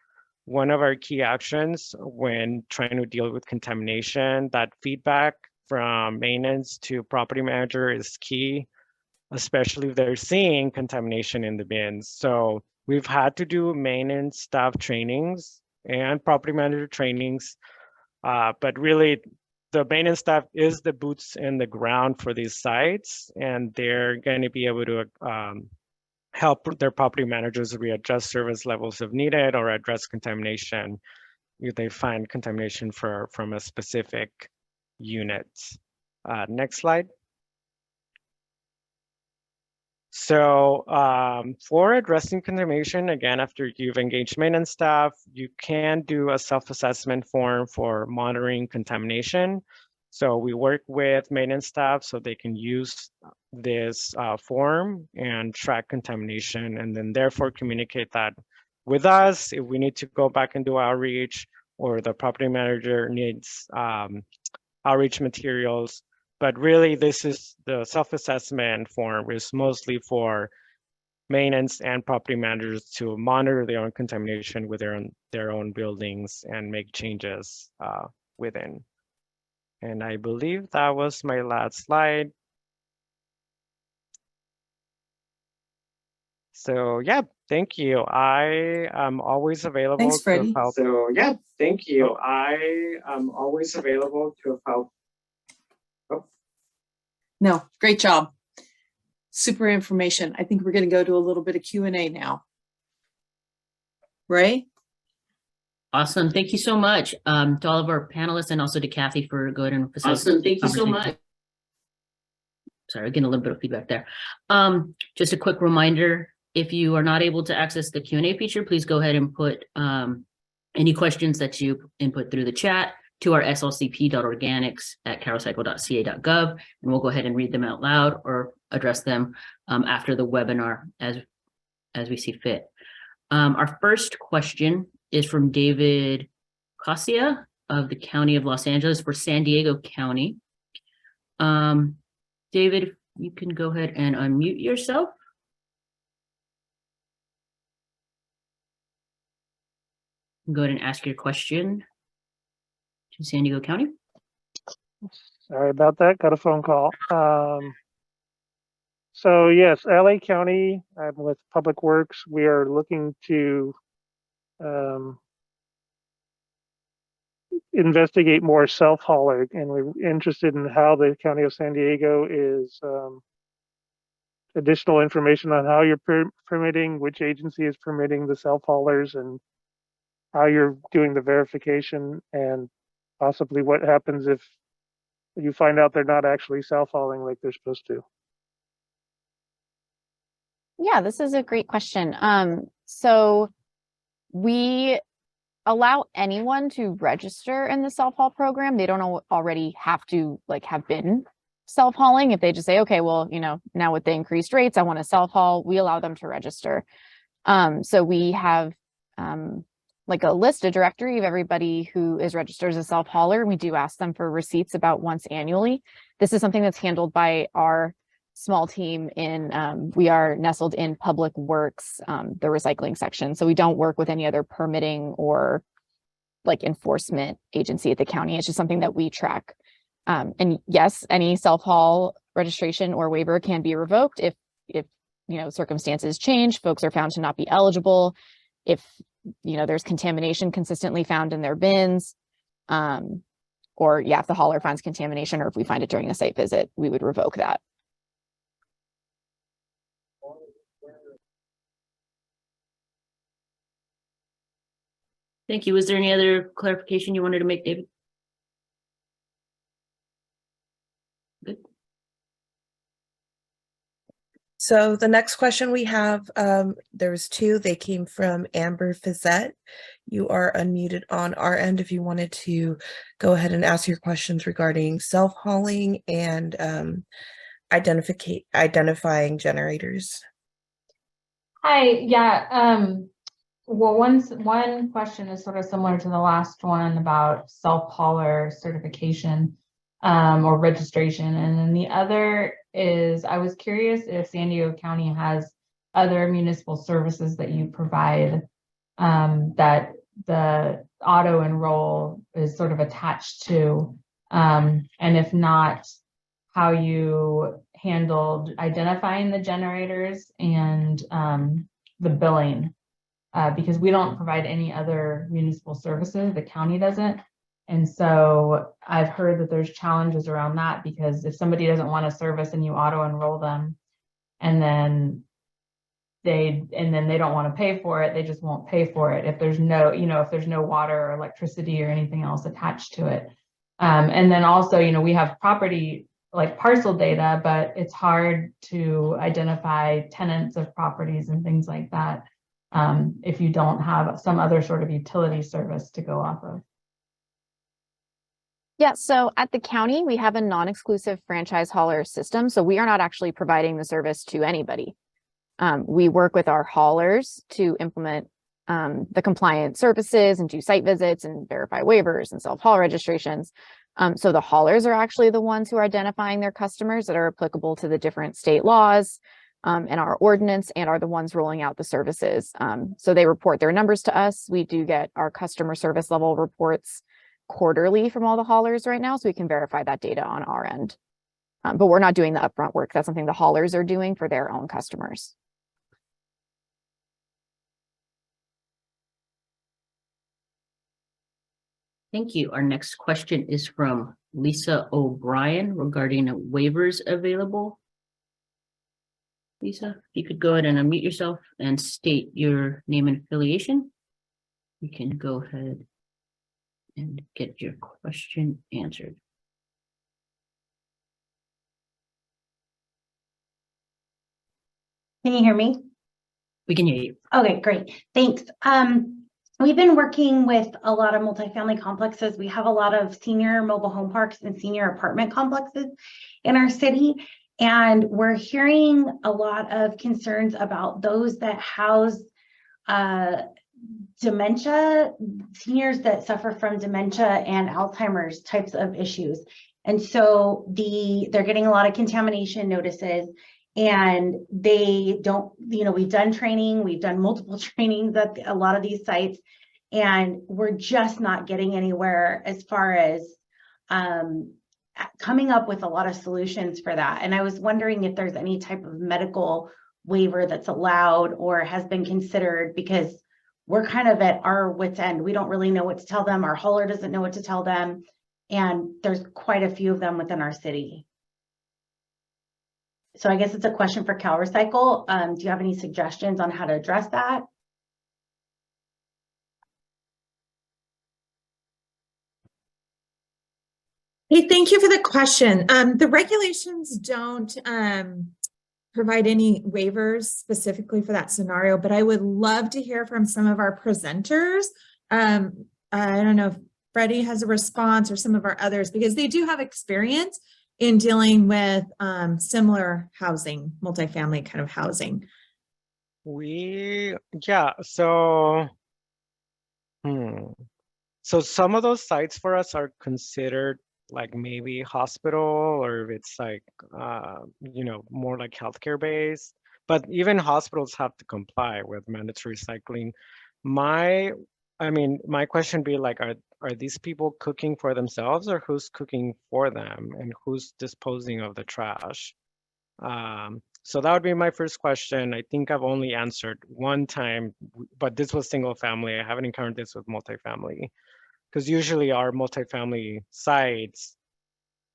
one of our key actions when trying to deal with contamination. That feedback from maintenance to property manager is key, especially if they're seeing contamination in the bins. So we've had to do maintenance staff trainings and property manager trainings, but really, the maintenance staff is the boots in the ground for these sites, and they're going to be able to help their property managers readjust service levels if needed, or address contamination if they find contamination from a specific unit. Next slide. So for addressing contamination, again, after you've engaged maintenance staff, you can do a self-assessment form for monitoring contamination. So we work with maintenance staff so they can use this form and track contamination, and then therefore communicate that with us if we need to go back and do outreach, or the property manager needs outreach materials. But really, this is the self-assessment form is mostly for maintenance and property managers to monitor their own contamination with their own buildings and make changes within. And I believe that was my last slide. So yeah, thank you. I am always available Thanks, to Freddie. help. So yeah, thank you. I am always available to help. No, great job. Super information. I think we're going to go to a little bit of Q&A now. Ray? Awesome. Thank you so much to all of our panelists and also to Kathy for going and facilitating. Awesome. Thank you so much. Sorry, getting a little bit of feedback there. Just a quick reminder, if you are not able to access the Q&A feature, please go ahead and put any questions that you input through the chat to our slcp.organics@calrecycle.ca.gov, and we'll go ahead and read them out loud or address them after the webinar as we see fit. Our first question is from David Cassia of the County of Los Angeles for San Diego County. David, if you can go ahead and unmute yourself. Go ahead and ask your question to San Diego County. Sorry about that. Got a phone call. So yes, LA County, I'm with Public Works. We are looking to investigate more self-hauling, and we're interested in how the County of San Diego is additional information on how you're permitting, which agency is permitting the self-haulers, and how you're doing the verification, and possibly what happens if you find out they're not actually self-hauling like they're supposed to. Yeah, this is a great question. So we allow anyone to register in the self-haul program. They don't already have to have been self-hauling. If they just say, okay, well, now with the increased rates, I want to self-haul, we allow them to register. So we have a directory of everybody who is registered as a self-hauler. We do ask them for receipts about once annually. This is something that's handled by our small team we are nestled in Public Works, the recycling section. So we don't work with any other permitting or enforcement agency at the county. It's just something that we track. And yes, any self-haul registration or waiver can be revoked if circumstances change, folks are found to not be eligible, if there's contamination consistently found in their bins, or if the hauler finds contamination, or if we find it during a site visit, we would revoke that. Thank you. Was there any other clarification you wanted to make, David? Good. So the next question we have, there's two. They came from Amber Fizette. You are unmuted on our end if you wanted to go ahead and ask your questions regarding self-hauling and identifying generators. Hi, yeah. Well, one question is sort of similar to the last one about self-hauler certification or registration. And then the other is, I was curious if San Diego County has other municipal services that you provide that the auto enroll is sort of attached to, and if not, how you handled identifying the generators and the billing. Because we don't provide any other municipal services, the county doesn't. And so I've heard that there's challenges around that, because if somebody doesn't want a service and you auto enroll them and then they don't want to pay for it, they just won't pay for it if there's no, if there's no water or electricity or anything else attached to it. And then also, we have property like parcel data, but it's hard to identify tenants of properties and things like that if you don't have some other sort of utility service to go off of. Yeah, so at the county, we have a non-exclusive franchise hauler system. So we are not actually providing the service to anybody. We work with our haulers to implement the compliant services and do site visits and verify waivers and self-haul registrations. So the haulers are actually the ones who are identifying their customers that are applicable to the different state laws and our ordinance, and are the ones rolling out the services. So they report their numbers to us. We do get our customer service level reports quarterly from all the haulers right now, so we can verify that data on our end. But we're not doing the upfront work. That's something the haulers are doing for their own customers. Thank you. Our next question is from Lisa O'Brien regarding waivers available. Lisa, if you could go ahead and unmute yourself and state your name and affiliation, you can go ahead and get your question answered. Can you hear me? We can hear you. Okay, great. Thanks. We've been working with a lot of multifamily complexes. We have a lot of senior mobile home parks and senior apartment complexes in our city. And we're hearing a lot of concerns about those that house dementia, seniors that suffer from dementia and Alzheimer's types of issues. And so they're getting a lot of contamination notices, and they don't, we've done training, we've done multiple trainings at a lot of these sites, and we're just not getting anywhere as far as coming up with a lot of solutions for that. And I was wondering if there's any type of medical waiver that's allowed or has been considered, because we're kind of at our wit's end. We don't really know what to tell them. Our hauler doesn't know what to tell them. And there's quite a few of them within our city. So I guess it's a question for CalRecycle. Do you have any suggestions on how to address that? Hey, thank you for the question. The regulations don't provide any waivers specifically for that scenario, but I would love to hear from some of our presenters. I don't know if Freddie has a response, or some of our others, because they do have experience in dealing with similar housing, multifamily kind of housing. So some of those sites for us are considered like maybe hospital, or if it's like more like healthcare based, but even hospitals have to comply with mandatory recycling. My question would be like, are these people cooking for themselves, or who's cooking for them, and who's disposing of the trash? So that would be my first question. I think I've only answered one time, but this was single family. I haven't encountered this with multifamily, because usually our multifamily sites,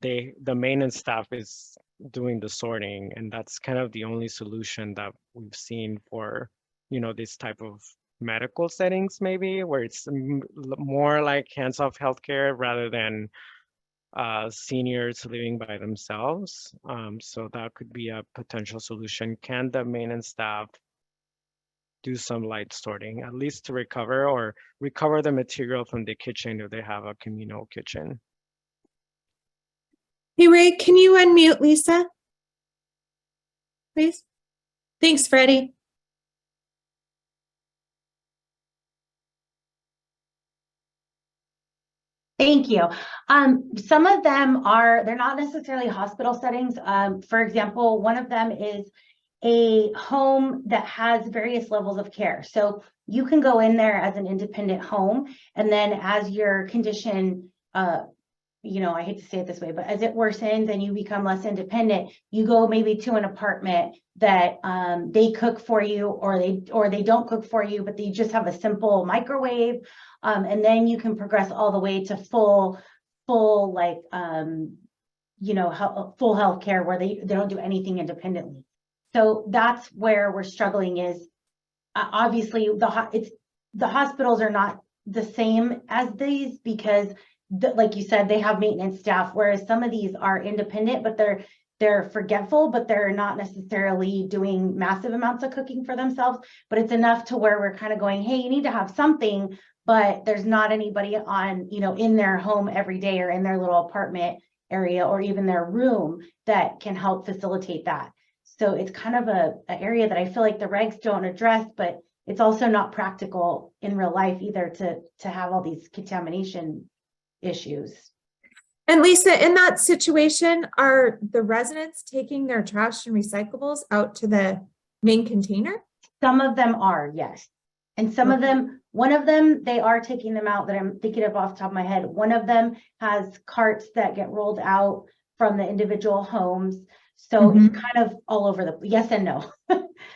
the maintenance staff is doing the sorting, and that's kind of the only solution that we've seen for this type of medical settings, maybe where it's more like hands-off healthcare rather than seniors living by themselves. So that could be a potential solution. Can the maintenance staff do some light sorting, at least to recover the material from the kitchen if they have a communal kitchen? Hey, Ray, can you unmute Lisa, please? Thanks, Freddie. Thank you. Some of them they're not necessarily hospital settings. For example, one of them is a home that has various levels of care. So you can go in there as an independent home, and then as your condition, I hate to say it this way, but as it worsens and you become less independent, you go maybe to an apartment that they cook for you, or they don't cook for you, but they just have a simple microwave. And then you can progress all the way to full health care, where they don't do anything independently. So that's where we're struggling, is obviously the hospitals are not the same as these, because like you said, they have maintenance staff, whereas some of these are independent, but they're forgetful, but they're not necessarily doing massive amounts of cooking for themselves. But it's enough to where we're kind of going, hey, you need to have something, but there's not anybody on, in their home every day or in their little apartment area or even their room that can help facilitate that. So it's kind of an area that I feel like the regs don't address, but it's also not practical in real life either to have all these contamination issues. And Lisa, in that situation, are the residents taking their trash and recyclables out to the main container? Some of them are, yes. And some of them, one of them, they are taking them out that I'm thinking of off the top of my head. One of them has carts that get rolled out from the individual homes. So it's kind of all over the yes and no.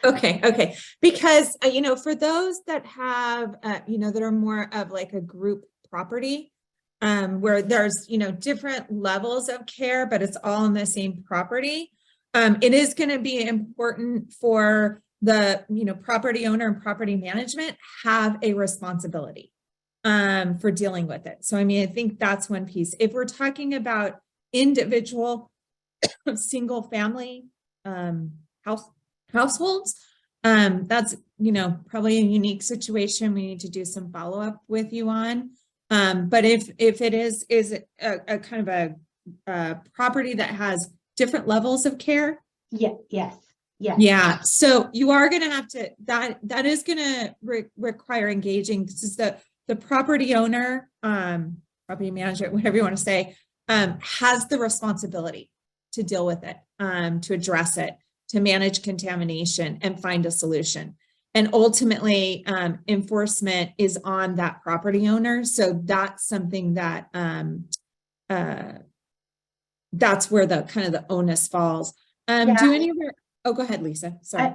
Okay. Because, for those that have, that are more of like a group property, where there's, different levels of care, but it's all on the same property. It is going to be important for the, property owner and property management have a responsibility for dealing with it. So, I think that's one piece. If we're talking about individual single family households, that's, probably a unique situation we need to do some follow-up with you on. But if it is a kind of a property that has different levels of care. Yes. Yeah. So you are going to have to, that is going to require engaging. This is the property owner, property manager, whatever you want to say, has the responsibility to deal with it, to address it, to manage contamination and find a solution. And ultimately, enforcement is on that property owner. So that's something that that's where the kind of the onus falls. Do any other? Oh, go ahead, Lisa. Sorry.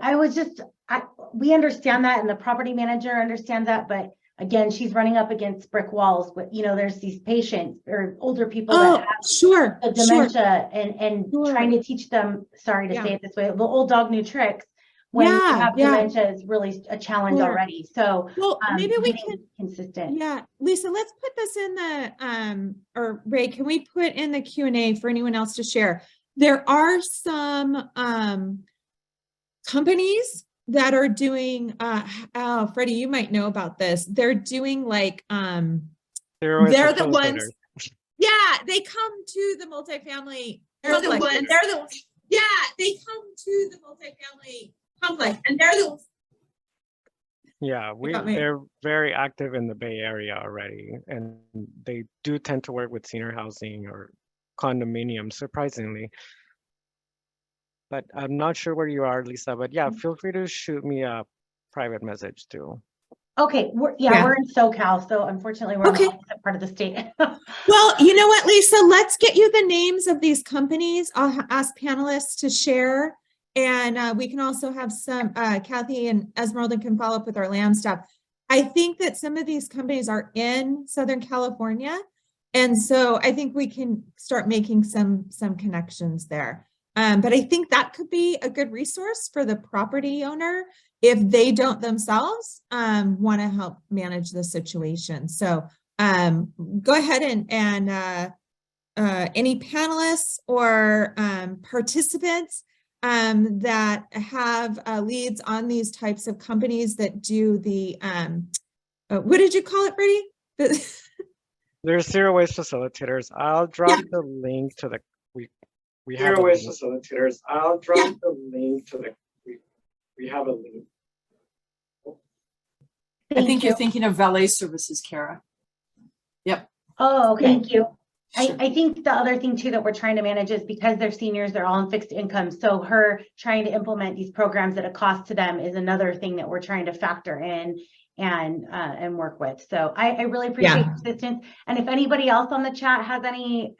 We understand that, and the property manager understands that, but again, she's running up against brick walls. But there's these patients or older people that have a dementia, and trying to teach them. Sorry to say it this way, the old dog new tricks. When you have dementia is really a challenge already. So maybe we can consistent. Yeah, Lisa, let's put this in the or Ray, can we put in the Q&A for anyone else to share? There are some companies that are doing Freddie, you might know about this. They're doing like they're the ones. Yeah, they come to the multifamily. They come to the multifamily complex, and they're the ones. Yeah, they're very active in the Bay Area already, and they do tend to work with senior housing or condominiums, surprisingly. But I'm not sure where you are, Lisa, but yeah, feel free to shoot me a private message too. Okay, we're in SoCal, so unfortunately we're not part of the state. Well, you know what, Lisa, let's get you the names of these companies. I'll ask panelists to share, and we can also have some, Kathy and Esmeralda can follow up with our LAM staff. I think that some of these companies are in Southern California, and so I think we can start making some connections there. But I think that could be a good resource for the property owner if they don't themselves want to help manage the situation. So go ahead and any panelists or participants that have leads on these types of companies that do the, what did you call it, Brady? They're zero waste facilitators. I'll drop the link to the, we have zero waste facilitators. I'll drop the link to the, we have a link. I think you're thinking of valet services, Kara. Yep. Oh, okay. Thank you. I think the other thing too that we're trying to manage is because they're seniors, they're all on fixed income. So her trying to implement these programs at a cost to them is another thing that we're trying to factor in and work with. So I really appreciate your assistance. And if anybody else on the chat has any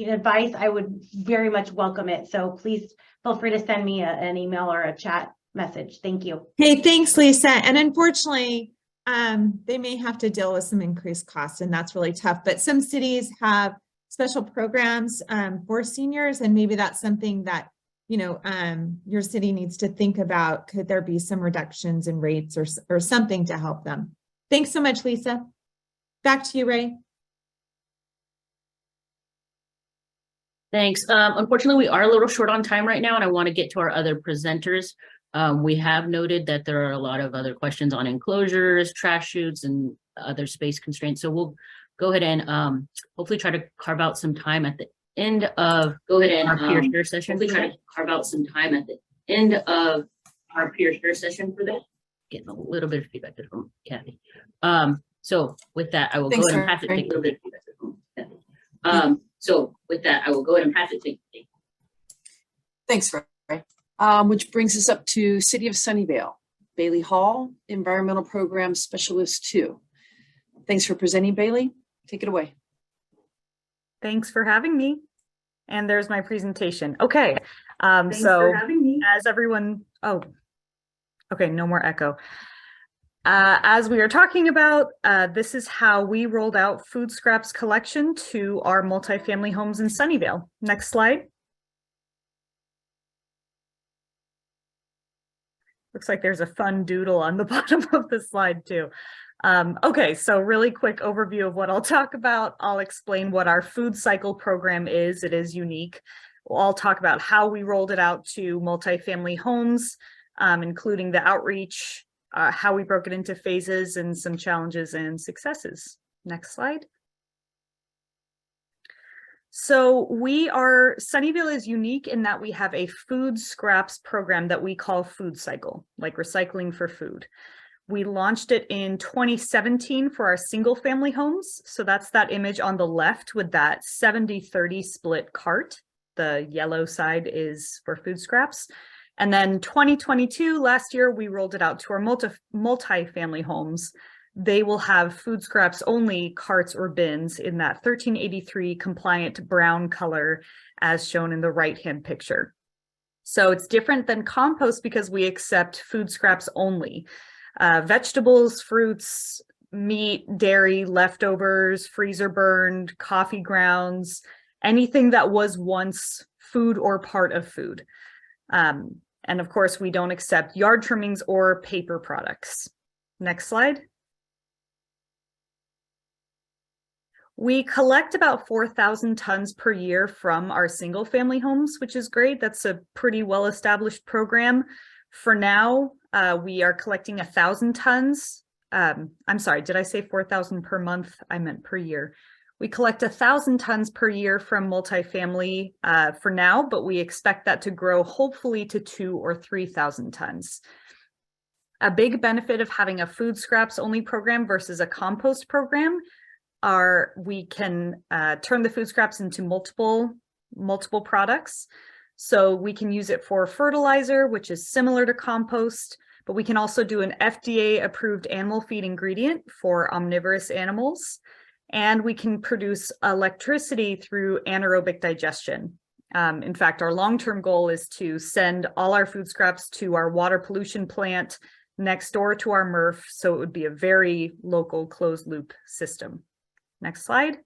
advice, I would very much welcome it. So please feel free to send me an email or a chat message. Thank you. Hey, thanks, Lisa. And unfortunately, they may have to deal with some increased costs, and that's really tough. But some cities have special programs for seniors, and maybe that's something that your city needs to think about. Could there be some reductions in rates or something to help them? Thanks so much, Lisa. Back to you, Ray. Thanks. Unfortunately, we are a little short on time right now, and I want to get to our other presenters. We have noted that there are a lot of other questions on enclosures, trash chutes, and other space constraints. So we'll go ahead and hopefully try to carve out some time at the end of our peer share session. Hopefully try to carve out some time at the end of our peer share session for that. Getting a little bit of feedback there from Kathy. So with that, I will go ahead and pass it. Take a little bit of feedback there from Kathy. So with that, I will go ahead and pass it to you. Thanks, Ray. Which brings us up to City of Sunnyvale, Bailey Hall, Environmental Program Specialist 2. Thanks for presenting, Bailey. Take it away. Thanks for having me. And there's my presentation. Okay. Thanks for having me. As everyone, okay, no more echo. As we are talking about, this is how we rolled out food scraps collection to our multifamily homes in Sunnyvale. Next slide. Looks like there's a fun doodle on the bottom of the slide too. Okay, so really quick overview of what I'll talk about. I'll explain what our food cycle program is. It is unique. I'll talk about how we rolled it out to multifamily homes, including the outreach, how we broke it into phases, and some challenges and successes. Next slide. So Sunnyvale is unique in that we have a food scraps program that we call Food Cycle, like recycling for food. We launched it in 2017 for our single family homes. So that's that image on the left with that 70-30 split cart. The yellow side is for food scraps. And then 2022, last year, we rolled it out to our multi-family homes. They will have food scraps only carts or bins in that 1383 compliant brown color as shown in the right-hand picture. So it's different than compost because we accept food scraps only. Vegetables, fruits, meat, dairy, leftovers, freezer burned, coffee grounds, anything that was once food or part of food. And of course, we don't accept yard trimmings or paper products. Next slide. We collect about 4,000 tons per year from our single family homes, which is great. That's a pretty well-established program. For now, we are collecting 1,000 tons. I'm sorry, did I say 4,000 per month? I meant per year. We collect 1,000 tons per year from multifamily for now, but we expect that to grow hopefully to 2,000 or 3,000 tons. A big benefit of having a food scraps only program versus a compost program are we can turn the food scraps into multiple products. So we can use it for fertilizer, which is similar to compost, but we can also do an FDA approved animal feed ingredient for omnivorous animals. And we can produce electricity through anaerobic digestion. In fact, our long-term goal is to send all our food scraps to our water pollution plant next door to our MRF, so it would be a very local closed loop system. Next slide.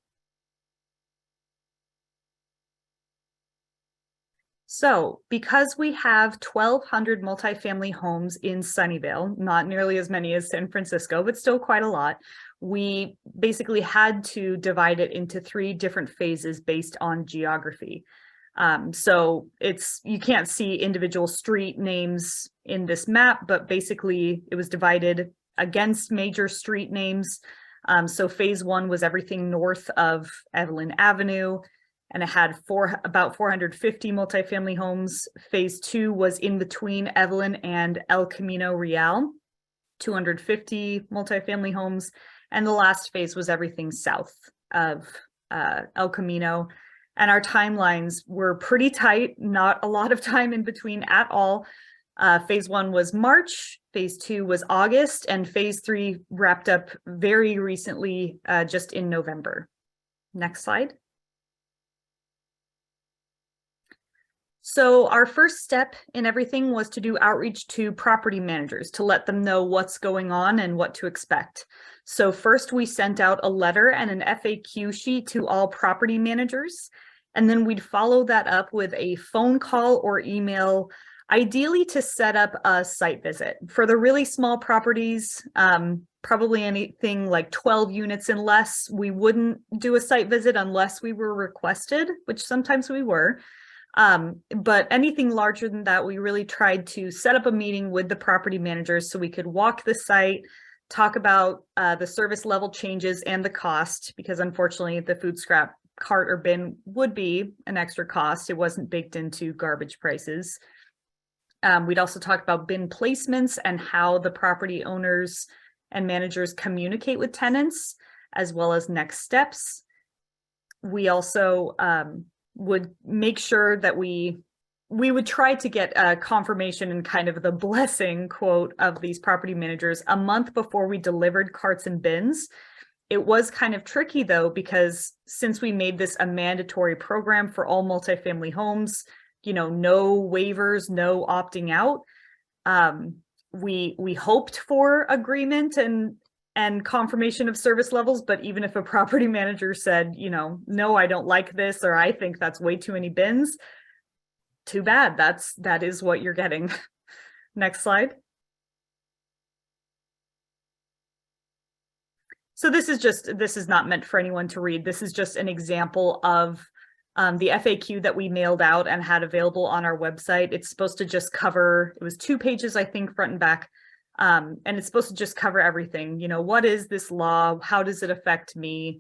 So because we have 1,200 multifamily homes in Sunnyvale, not nearly as many as San Francisco, but still quite a lot, we basically had to divide it into 3 different phases based on geography. So you can't see individual street names in this map, but basically it was divided against major street names. So phase 1 was everything north of Evelyn Avenue, and it had about 450 multifamily homes. Phase 2 was in between Evelyn and El Camino Real, 250 multifamily homes. And the last phase was everything south of El Camino. And our timelines were pretty tight, not a lot of time in between at all. Phase 1 was March, phase 2 was August, and phase 3 wrapped up very recently, just in November. Next slide. So our first step in everything was to do outreach to property managers to let them know what's going on and what to expect. So first we sent out a letter and an FAQ sheet to all property managers, and then we'd follow that up with a phone call or email, ideally to set up a site visit. For the really small properties, probably anything like 12 units and less, we wouldn't do a site visit unless we were requested, which sometimes we were. But anything larger than that, we really tried to set up a meeting with the property managers so we could walk the site, talk about the service level changes and the cost, because unfortunately the food scrap cart or bin would be an extra cost. It wasn't baked into garbage prices. We'd also talk about bin placements and how the property owners and managers communicate with tenants, as well as next steps. We also would make sure that we would try to get a confirmation and kind of the blessing quote of these property managers a month before we delivered carts and bins. It was kind of tricky though, because since we made this a mandatory program for all multifamily homes, you know, no waivers, no opting out. We hoped for agreement and confirmation of service levels, but even if a property manager said, you know, no, I don't like this, or I think that's way too many bins, too bad. That is what you're getting. Next slide. So this is not meant for anyone to read. This is just an example of the FAQ that we mailed out and had available on our website. It's supposed to just cover, it was 2 pages, I think, front and back. And it's supposed to just cover everything. You know, what is this law? How does it affect me?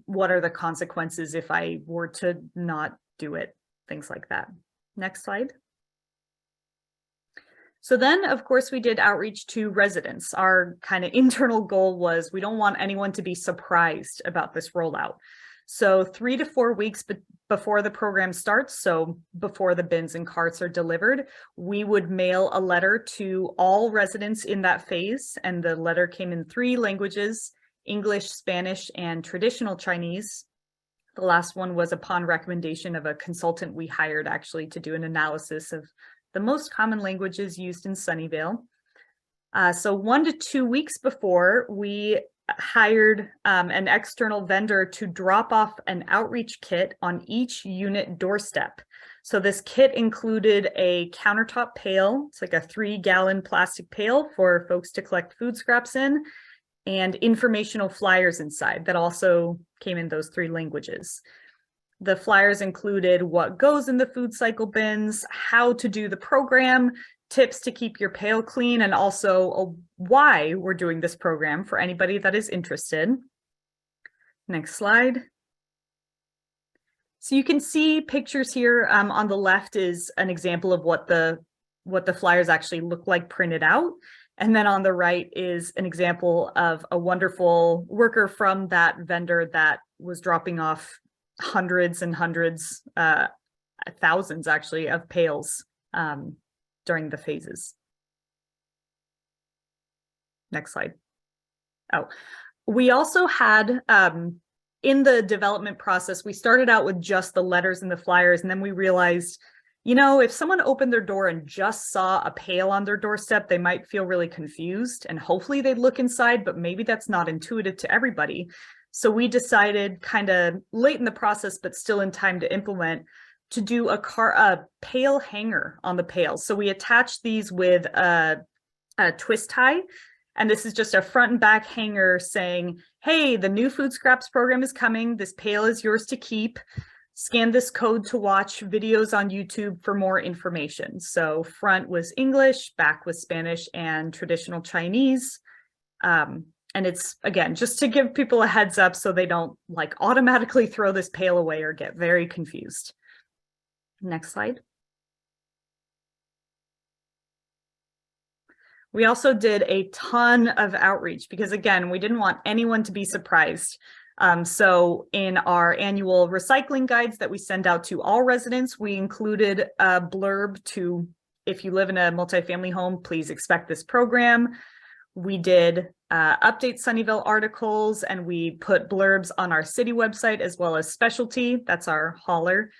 What are the consequences if I were to not do it? Things like that. Next slide. So then, of course, we did outreach to residents. Our kind of internal goal was we don't want anyone to be surprised about this rollout. So 3 to 4 weeks before the program starts, so before the bins and carts are delivered, we would mail a letter to all residents in that phase. And the letter came in 3 languages, English, Spanish, and traditional Chinese. The last one was upon recommendation of a consultant we hired actually to do an analysis of the most common languages used in Sunnyvale. So 1 to 2 weeks before, we hired an external vendor to drop off an outreach kit on each unit doorstep. So this kit included a countertop pail. It's like a 3-gallon plastic pail for folks to collect food scraps in, and informational flyers inside that also came in those 3 languages. The flyers included what goes in the food cycle bins, how to do the program, tips to keep your pail clean, and also why we're doing this program for anybody that is interested. Next slide. So you can see pictures here. On the left is an example of what the flyers actually look like printed out. And then on the right is an example of a wonderful worker from that vendor that was dropping off hundreds and hundreds, thousands actually, of pails during the phases. Next slide. Oh, we also had, in the development process, we started out with just the letters and the flyers, and then we realized, you know, if someone opened their door and just saw a pail on their doorstep, they might feel really confused, and hopefully they'd look inside, but maybe that's not intuitive to everybody. So we decided kind of late in the process, but still in time to implement, to do a pail hanger on the pails. So we attached these with a twist tie. And this is just a front and back hanger saying, hey, the new food scraps program is coming. This pail is yours to keep. Scan this code to watch videos on YouTube for more information. So front was English, back was Spanish and traditional Chinese. And it's, again, just to give people a heads up so they don't like automatically throw this pail away or get very confused. Next slide. We also did a ton of outreach because, again, we didn't want anyone to be surprised. So in our annual recycling guides that we send out to all residents, we included a blurb to, if you live in a multifamily home, please expect this program. We did update Sunnyvale articles, and we put blurbs on our city website as well as specialty. That's our hauler.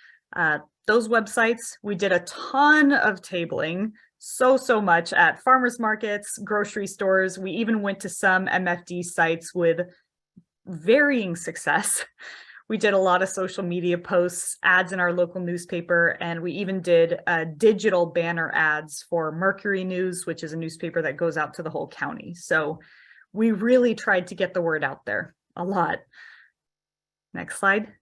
Those websites. We did a ton of tabling, so much at farmers markets, grocery stores. We even went to some MFD sites with varying success. We did a lot of social media posts, ads in our local newspaper, and we even did digital banner ads for Mercury News, which is a newspaper that goes out to the whole county. So we really tried to get the word out there a lot. Next slide.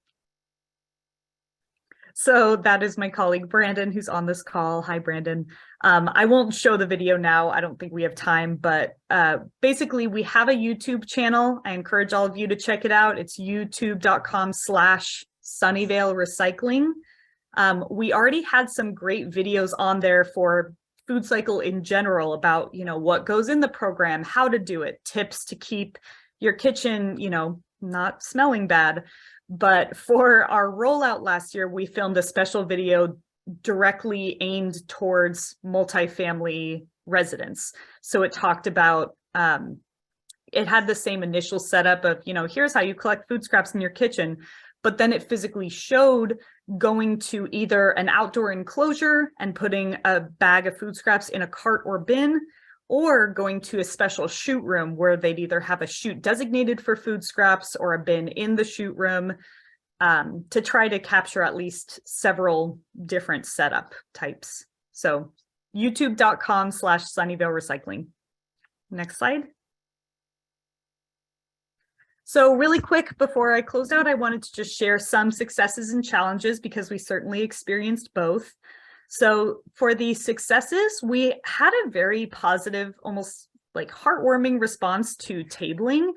So that is my colleague Brandon, who's on this call. Hi, Brandon. I won't show the video now. I don't think we have time, but basically we have a YouTube channel. I encourage all of you to check it out. It's youtube.com/Sunnyvale Recycling. We already had some great videos on there for food cycle in general about, what goes in the program, how to do it, tips to keep your kitchen, not smelling bad. But for our rollout last year, we filmed a special video directly aimed towards multifamily residents. So it talked about, it had the same initial setup of, here's how you collect food scraps in your kitchen, but then it physically showed going to either an outdoor enclosure and putting a bag of food scraps in a cart or bin, or going to a special shoot room where they'd either have a chute designated for food scraps or a bin in the shoot room, to try to capture at least several different setup types. So youtube.com/Sunnyvale Recycling. Next slide. So really quick before I close out, I wanted to just share some successes and challenges because we certainly experienced both. So for the successes, we had a very positive, almost like heartwarming response to tabling.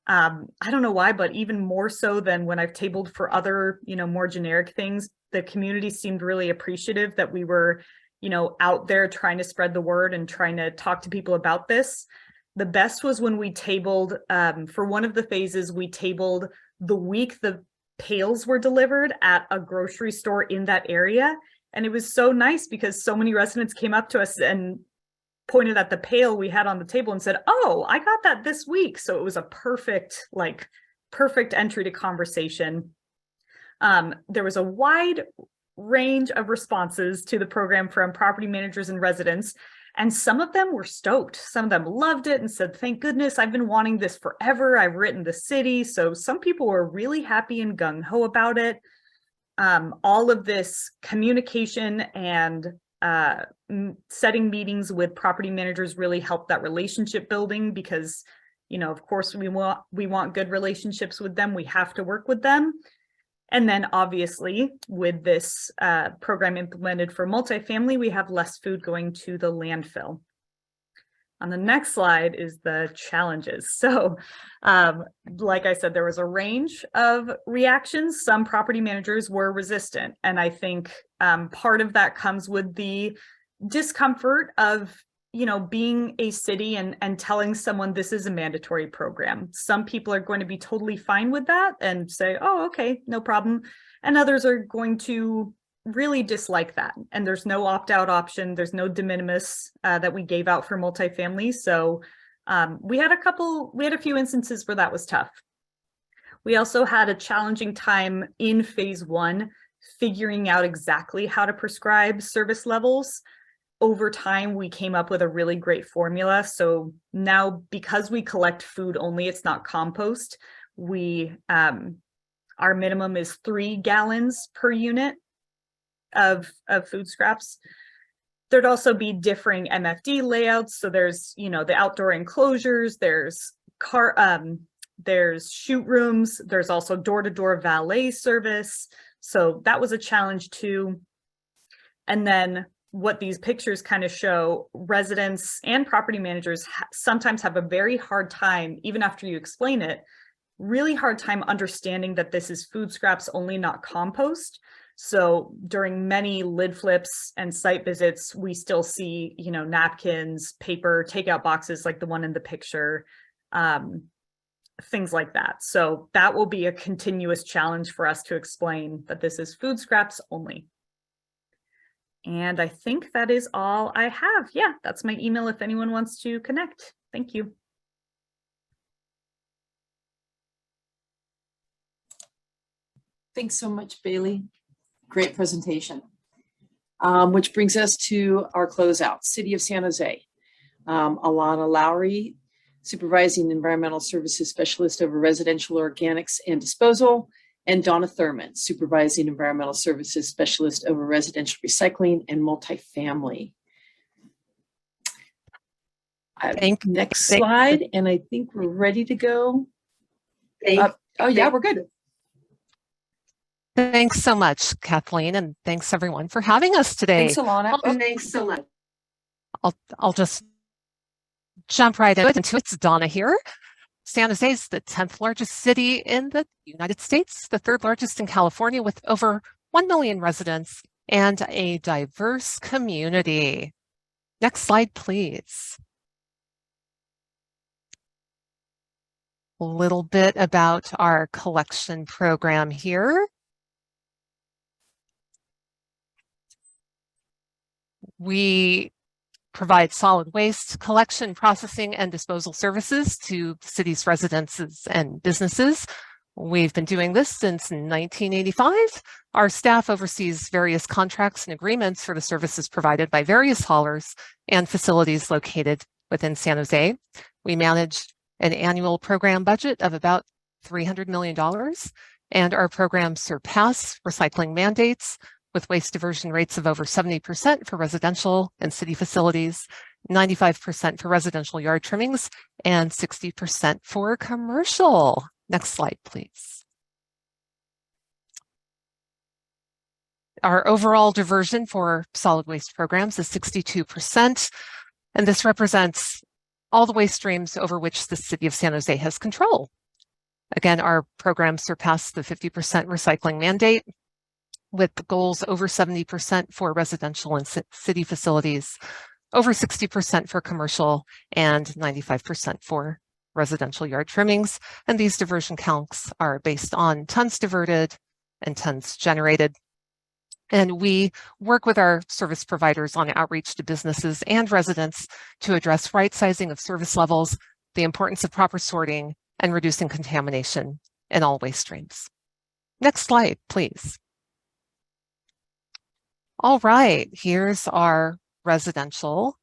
I don't know why, but even more so than when I've tabled for other, more generic things, the community seemed really appreciative that we were, out there trying to spread the word and trying to talk to people about this. The best was when we tabled, for one of the phases, we tabled the week the pails were delivered at a grocery store in that area. And it was so nice because so many residents came up to us and pointed at the pail we had on the table and said, oh, I got that this week. So it was a perfect entry to conversation. There was a wide range of responses to the program from property managers and residents. And some of them were stoked. Some of them loved it and said, thank goodness, I've been wanting this forever. I've written the city. So some people were really happy and gung-ho about it. All of this communication and setting meetings with property managers really helped that relationship building because, of course, we want good relationships with them. We have to work with them. And then obviously with this program implemented for multifamily, we have less food going to the landfill. On the next slide is the challenges. So like I said, there was a range of reactions. Some property managers were resistant. And I think part of that comes with the discomfort of, being a city and telling someone this is a mandatory program. Some people are going to be totally fine with that and say, oh, okay, no problem. And others are going to really dislike that. And there's no opt-out option. There's no de minimis that we gave out for multifamily. So we had a few instances where that was tough. We also had a challenging time in phase 1, figuring out exactly how to prescribe service levels. Over time, we came up with a really great formula. So now, because we collect food only, it's not compost. Our minimum is 3 gallons per unit of food scraps. There'd also be differing MFD layouts. So there's, the outdoor enclosures, there's shoot rooms, there's also door-to-door valet service. So that was a challenge too. And then what these pictures kind of show, residents and property managers sometimes have a very hard time, even after you explain it, really hard time understanding that this is food scraps only, not compost. So during many lid flips and site visits, we still see, napkins, paper, takeout boxes like the one in the picture, things like that. So that will be a continuous challenge for us to explain that this is food scraps only. And I think that is all I have. Yeah, that's my email if anyone wants to connect. Thank you. Thanks so much, Bailey. Great presentation. Which brings us to our closeout, City of San Jose. Alana Lowry, Supervising Environmental Services Specialist over Residential Organics and Disposal, and Donna Thurman, Supervising Environmental Services Specialist over Residential Recycling and Multifamily. Next slide, and I think we're ready to go. Oh yeah, we're good. Thanks so much, Kathleen, and thanks everyone for having us today. Thanks, Alana. Thanks so much. I'll just jump right into it. It's Donna here. San Jose is the 10th largest city in the United States, the 3rd largest in California, with over 1 million residents and a diverse community. Next slide, please. A little bit about our collection program here. We provide solid waste collection, processing, and disposal services to the city's residences and businesses. We've been doing this since 1985. Our staff oversees various contracts and agreements for the services provided by various haulers and facilities located within San Jose. We manage an annual program budget of about $300 million, and our programs surpass recycling mandates with waste diversion rates of over 70% for residential and city facilities, 95% for residential yard trimmings, and 60% for commercial. Next slide, please. Our overall diversion for solid waste programs is 62%, and this represents all the waste streams over which the city of San Jose has control. Again, our programs surpass the 50% recycling mandate, with goals over 70% for residential and city facilities, over 60% for commercial, and 95% for residential yard trimmings. And these diversion counts are based on tons diverted and tons generated. And we work with our service providers on outreach to businesses and residents to address right sizing of service levels, the importance of proper sorting, and reducing contamination in all waste streams. Next slide, please. All right, here's our residential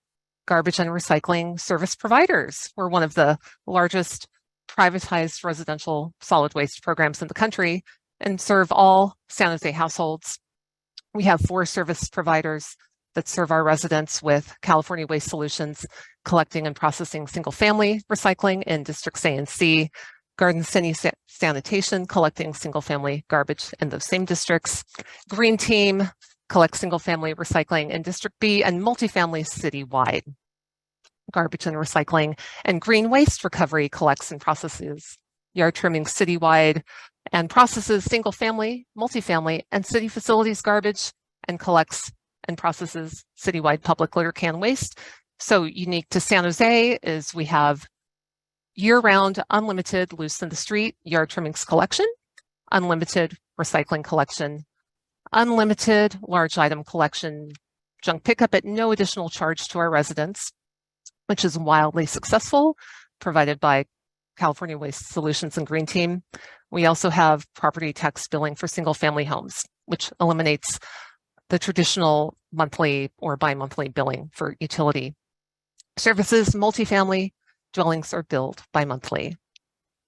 garbage and recycling service providers. We're one of the largest privatized residential solid waste programs in the country and serve all San Jose households. We have 4 service providers that serve our residents with California Waste Solutions, collecting and processing single-family recycling in Districts A and C, Garden City Sanitation, collecting single-family garbage in those same districts, Green Team collects single-family recycling in District B, and multifamily citywide garbage and recycling, and Green Waste Recovery collects and processes yard trimming citywide and processes single-family, multifamily, and city facilities garbage, and collects and processes citywide public litter can waste. So unique to San Jose is we have year-round unlimited loose in the street yard trimmings collection, unlimited recycling collection, unlimited large item collection, junk pickup at no additional charge to our residents, which is wildly successful, provided by California Waste Solutions and Green Team. We also have property tax billing for single family homes, which eliminates the traditional monthly or bi-monthly billing for utility services. Multifamily dwellings are billed bi-monthly.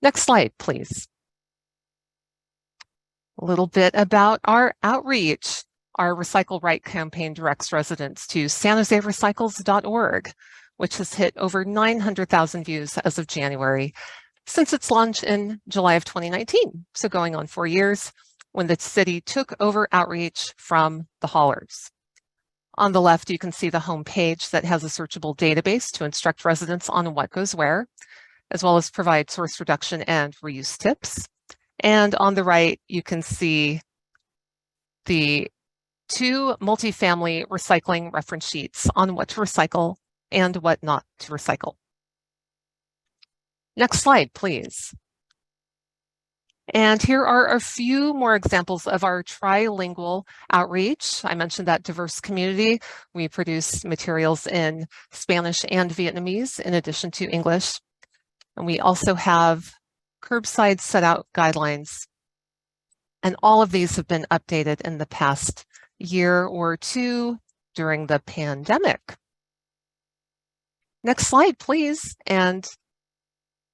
Next slide, please. A little bit about our outreach. Our Recycle Right campaign directs residents to sanjoserecycles.org, which has hit over 900,000 views as of January since its launch in July of 2019. So going on 4 years, when the city took over outreach from the haulers. On the left, you can see the homepage that has a searchable database to instruct residents on what goes where, as well as provide source reduction and reuse tips. And on the right, you can see the 2 multifamily recycling reference sheets on what to recycle and what not to recycle. Next slide, please. And here are a few more examples of our trilingual outreach. I mentioned that diverse community. We produce materials in Spanish and Vietnamese in addition to English. And we also have curbside set out guidelines. And all of these have been updated in the past year or 2 during the pandemic. Next slide, please. And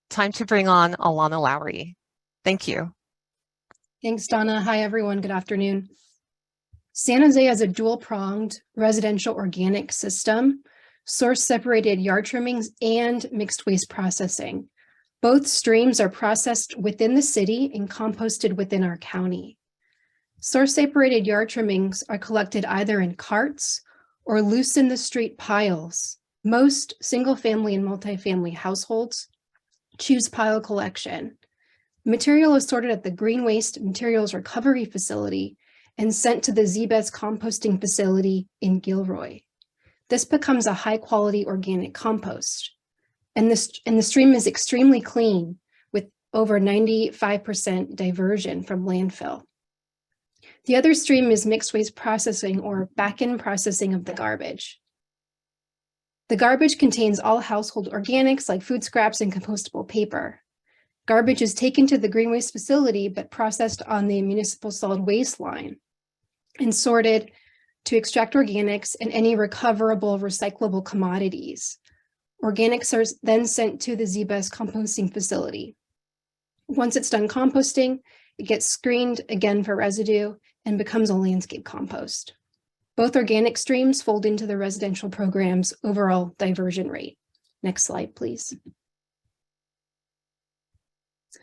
time to bring on Alana Lowry. Thank you. Thanks, Donna. Hi, everyone. Good afternoon. San Jose has a dual-pronged residential organic system. source separated yard trimmings, and mixed waste processing. Both streams are processed within the city and composted within our county. Source separated yard trimmings are collected either in carts or loose in the street piles. Most single family and multifamily households choose pile collection. Material is sorted at the Green Waste Materials Recovery Facility and sent to the ZBES composting facility in Gilroy. This becomes a high-quality organic compost. And the stream is extremely clean with over 95% diversion from landfill. The other stream is mixed waste processing or back-end processing of the garbage. The garbage contains all household organics like food scraps and compostable paper. Garbage is taken to the green waste facility but processed on the municipal solid waste line and sorted to extract organics and any recoverable recyclable commodities. Organics are then sent to the ZBES composting facility. Once it's done composting, it gets screened again for residue and becomes a landscape compost. Both organic streams fold into the residential program's overall diversion rate. Next slide, please.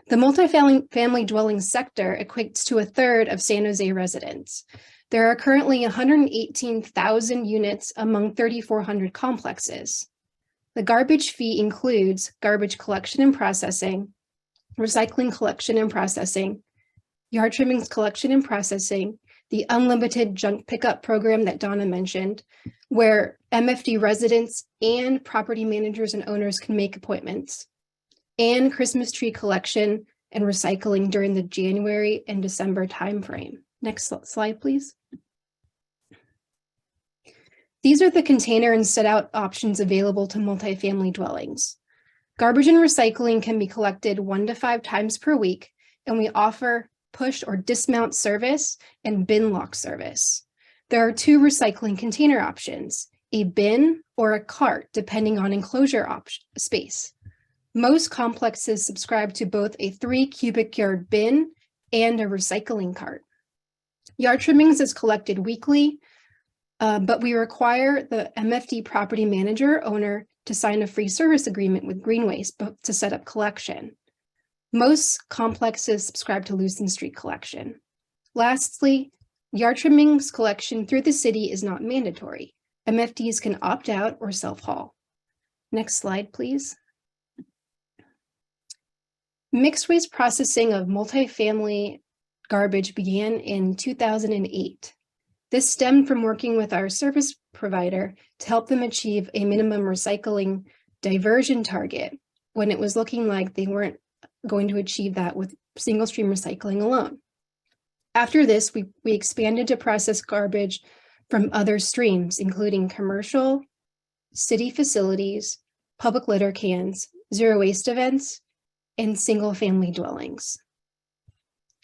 The multifamily dwelling sector equates to 1/3 of San Jose residents. There are currently 118,000 units among 3,400 complexes. The garbage fee includes garbage collection and processing, recycling collection and processing, yard trimmings collection and processing, the unlimited junk pickup program that Donna mentioned, where MFD residents and property managers and owners can make appointments, and Christmas tree collection and recycling during the January and December timeframe. Next slide, please. These are the container and set out options available to multifamily dwellings. Garbage and recycling can be collected 1 to 5 times per week, and we offer push or dismount service and bin lock service. There are 2 recycling container options, a bin or a cart, depending on enclosure space. Most complexes subscribe to both a 3 cubic yard bin and a recycling cart. Yard trimmings is collected weekly, but we require the MFD property manager owner to sign a free service agreement with Green Waste to set up collection. Most complexes subscribe to loose and street collection. Lastly, yard trimmings collection through the city is not mandatory. MFDs can opt out or self-haul. Next slide, please. Mixed waste processing of multifamily garbage began in 2008. This stemmed from working with our service provider to help them achieve a minimum recycling diversion target when it was looking like they weren't going to achieve that with single stream recycling alone. After this, we expanded to process garbage from other streams, including commercial, city facilities, public litter cans, zero waste events, and single family dwellings.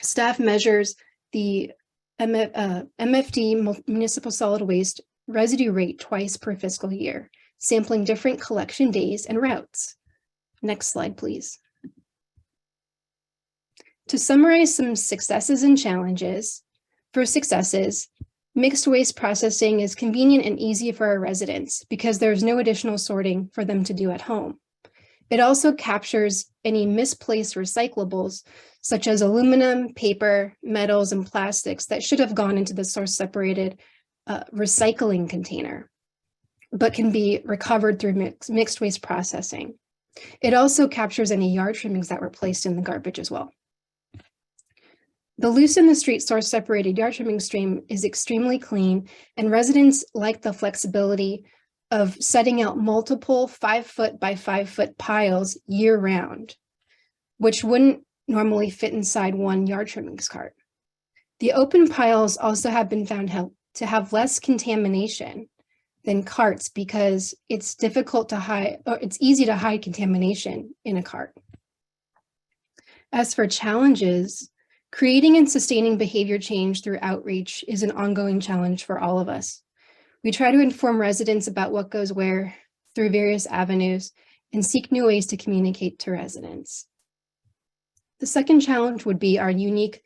Staff measures the MFD municipal solid waste residue rate twice per fiscal year, sampling different collection days and routes. Next slide, please. To summarize some successes and challenges, for successes, mixed waste processing is convenient and easy for our residents because there's no additional sorting for them to do at home. It also captures any misplaced recyclables, such as aluminum, paper, metals, and plastics that should have gone into the source separated recycling container, but can be recovered through mixed waste processing. It also captures any yard trimmings that were placed in the garbage as well. The loose in the street source separated yard trimming stream is extremely clean, and residents like the flexibility of setting out multiple 5-foot by 5-foot piles year round, which wouldn't normally fit inside one yard trimmings cart. The open piles also have been found to have less contamination than carts because it's difficult to hide, or it's easy to hide contamination in a cart. As for challenges, creating and sustaining behavior change through outreach is an ongoing challenge for all of us. We try to inform residents about what goes where through various avenues and seek new ways to communicate to residents. The second challenge would be our unique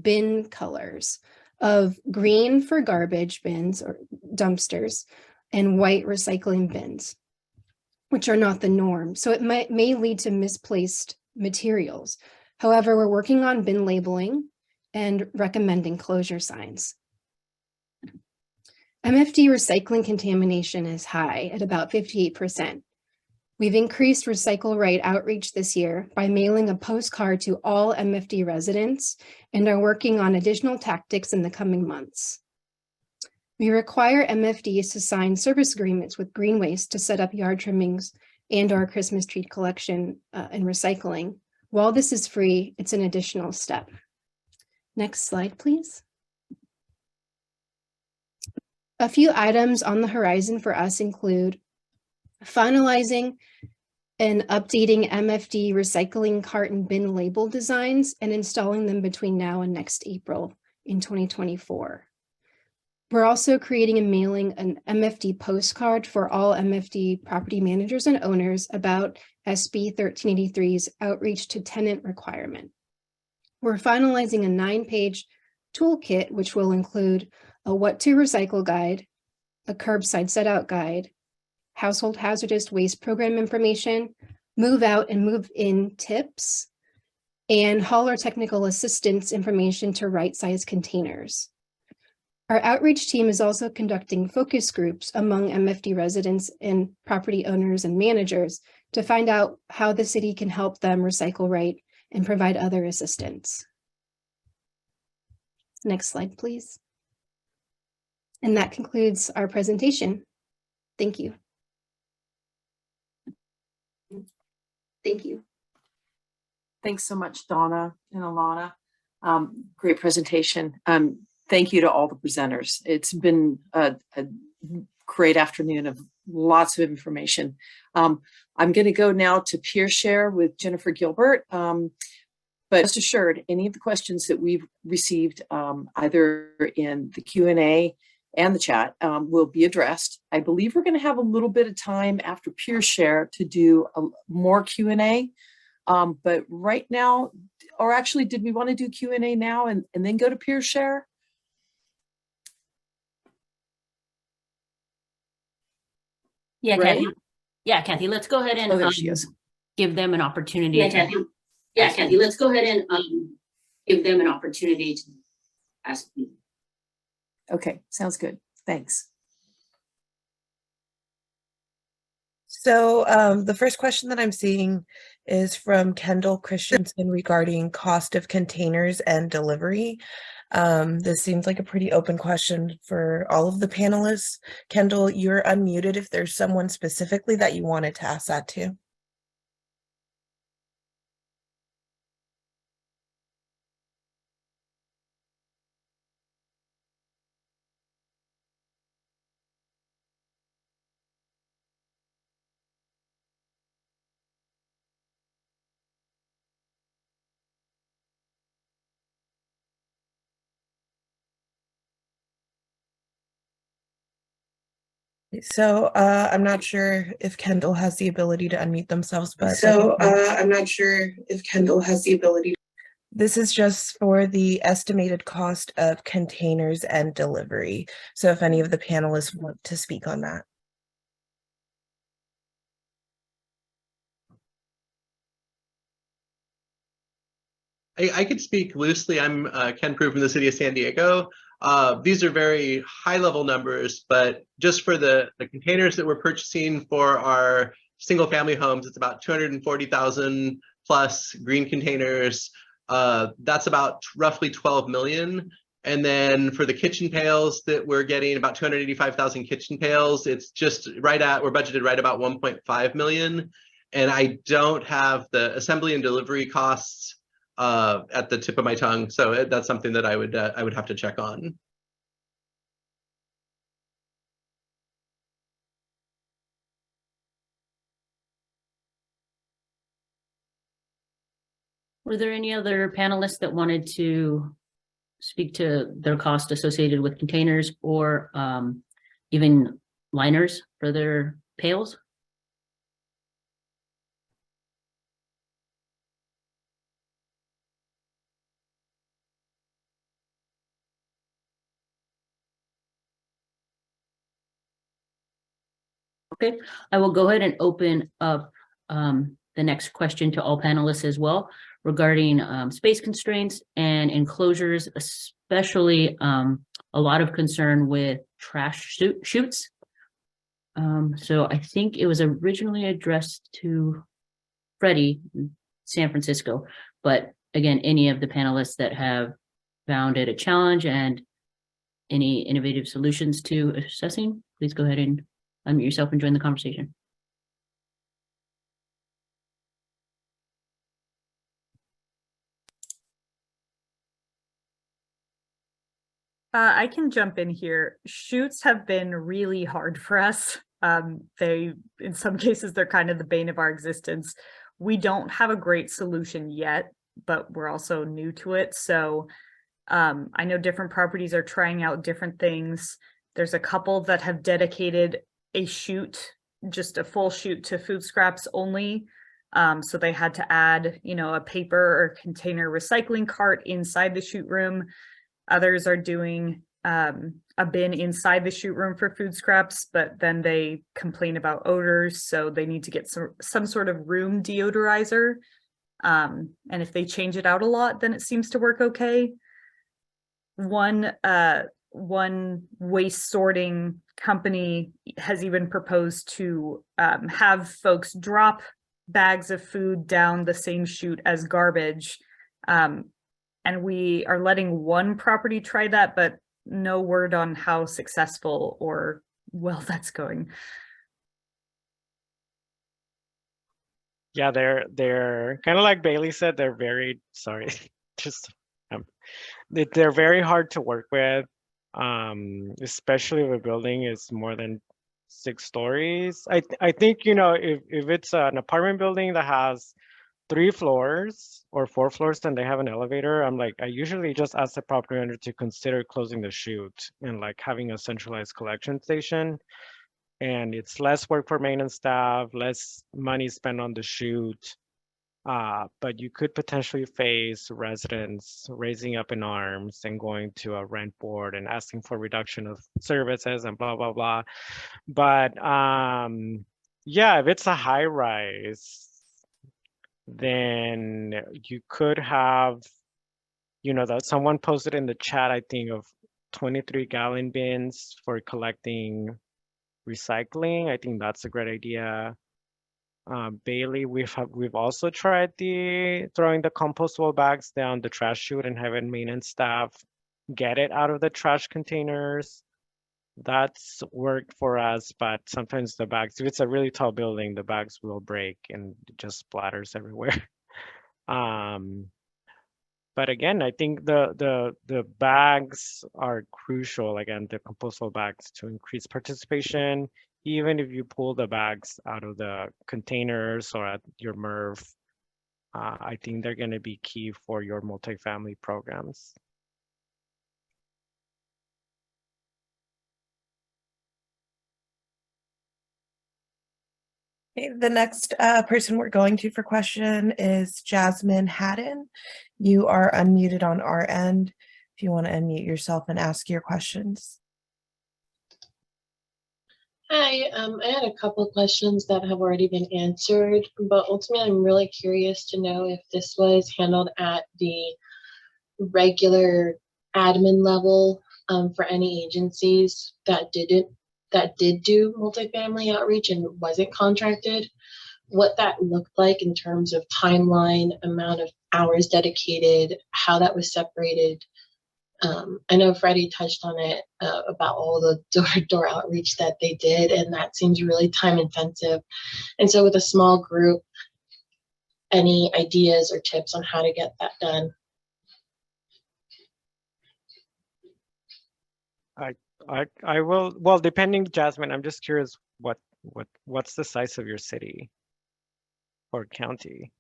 bin colors of green for garbage bins or dumpsters, and white recycling bins, which are not the norm. So it may lead to misplaced materials. However, we're working on bin labeling and recommending closure signs. MFD recycling contamination is high at about 58%. We've increased Recycle Right outreach this year by mailing a postcard to all MFD residents and are working on additional tactics in the coming months. We require MFDs to sign service agreements with Green Waste to set up yard trimmings and our Christmas tree collection and recycling. While this is free, it's an additional step. Next slide, please. A few items on the horizon for us include finalizing and updating MFD recycling carton bin label designs and installing them between now and next April in 2024. We're also creating and mailing an MFD postcard for all MFD property managers and owners about SB 1383's outreach to tenant requirement. We're finalizing a 9-page toolkit, which will include a what to recycle guide, a curbside set out guide, household hazardous waste program information, move out and move in tips, and hauler technical assistance information to right-size containers. Our outreach team is also conducting focus groups among MFD residents and property owners and managers to find out how the city can help them recycle right and provide other assistance. Next slide, please. And that concludes our presentation. Thank you. Thank you. Thanks so much, Donna and Alana. Great presentation. Thank you to all the presenters. It's been a great afternoon of lots of information. I'm going to go now to peer share with Jennifer Gilbert. But rest assured, any of the questions that we've received, either in the Q&A and the chat, will be addressed. I believe we're going to have a little bit of time after peer share to do more Q&A. But right now, or actually, did we want to do Q&A now and then go to peer share? Yeah, Right? Kathy. Yeah, Kathy, let's go ahead and there she is. give them an opportunity. Yeah, Kathy. Yeah, Kathy, let's go ahead and give them an opportunity to ask me. Okay, sounds good. Thanks. So the first question that I'm seeing is from Kendall Christensen regarding cost of containers and delivery. This seems like a pretty open question for all of the panelists. Kendall, you're unmuted if there's someone specifically that you wanted to ask that to. So I'm not sure if Kendall has the ability to unmute themselves, but I'm not sure if Kendall has the ability. This is just for the estimated cost of containers and delivery. So if any of the panelists want to speak on that. I could speak loosely. I'm Ken Prue from the city of San Diego. These are very high level numbers, but just for the containers that we're purchasing for our single family homes, it's about 240,000 plus green containers. That's about roughly 12 million. And then for the kitchen pails that we're getting, about 285,000 kitchen pails, it's just right at, we're budgeted right about 1.5 million. And I don't have the assembly and delivery costs at the tip of my tongue. So that's something that I would have to check on. Were there any other panelists that wanted to speak to their cost associated with containers or even liners for their pails? Okay, I will go ahead and open up the next question to all panelists as well regarding space constraints and enclosures, especially a lot of concern with trash chutes. So I think it was originally addressed to Freddie in San Francisco, but again, any of the panelists that have found it a challenge and any innovative solutions to assessing, please go ahead and unmute yourself and join the conversation. I can jump in here. Chutes have been really hard for us. They, in some cases, they're kind of the bane of our existence. We don't have a great solution yet, but we're also new to it. So I know different properties are trying out different things. There's a couple that have dedicated a chute, just a full chute to food scraps only. So they had to add, a paper or container recycling cart inside the chute room. Others are doing a bin inside the chute room for food scraps, but then they complain about odors, so they need to get some sort of room deodorizer. And if they change it out a lot, then it seems to work okay. One waste sorting company has even proposed to have folks drop bags of food down the same chute as garbage. And we are letting one property try that, but no word on how successful or well that's going. Yeah, they're kind of like Bailey said, they're very, sorry, just they're very hard to work with, especially if a building is more than 6 stories. I think, if it's an apartment building that has 3 floors or 4 floors, then they have an elevator. I usually just ask the property owner to consider closing the chute and having a centralized collection station. And it's less work for maintenance staff, less money spent on the chute. But you could potentially face residents raising up in arms and going to a rent board and asking for reduction of services and blah, blah, blah. But yeah, if it's a high rise, then you could have, that someone posted in the chat, I think, of 23-gallon bins for collecting recycling. I think that's a great idea. Bailey, we've also tried throwing the compostable bags down the trash chute and having maintenance staff get it out of the trash containers. That's worked for us, but sometimes the bags, if it's a really tall building, the bags will break and it just splatters everywhere. But again, I think the bags are crucial, again, the compostable bags, to increase participation. Even if you pull the bags out of the containers or at your MRF, I think they're going to be key for your multifamily programs. Okay, the next person we're going to for question is Jasmine Haddon. You are unmuted on our end if you want to unmute yourself and ask your questions. Hi, I had a couple of questions that have already been answered, but ultimately I'm really curious to know if this was handled at the regular admin level for any agencies that did do multifamily outreach and wasn't contracted, what that looked like in terms of timeline, amount of hours dedicated, how that was separated. I know Freddie touched on it about all the door-to-door outreach that they did, and that seems really time intensive. And so with a small group, any ideas or tips on how to get that done? I will, well, depending, Jasmine, I'm just curious, what's the size of your city or county?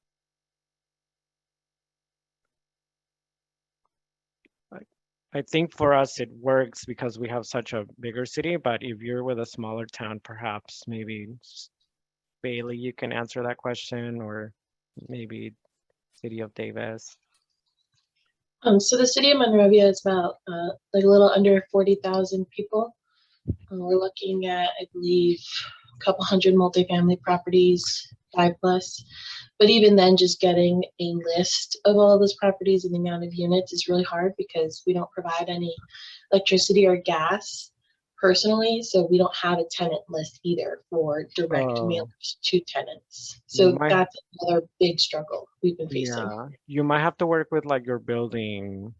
I think for us it works because we have such a bigger city, but if you're with a smaller town, perhaps maybe Bailey, you can answer that question, or maybe City of Davis. So the city of Monrovia is about like a little under 40,000 people. We're looking at, I believe, couple hundred multifamily properties, 5+. But even then, just getting a list of all of those properties and the amount of units is really hard because we don't provide any electricity or gas personally. So we don't have a tenant list either for direct mailers to tenants. So that's another big struggle we've been facing. Yeah, you might have to work with like your building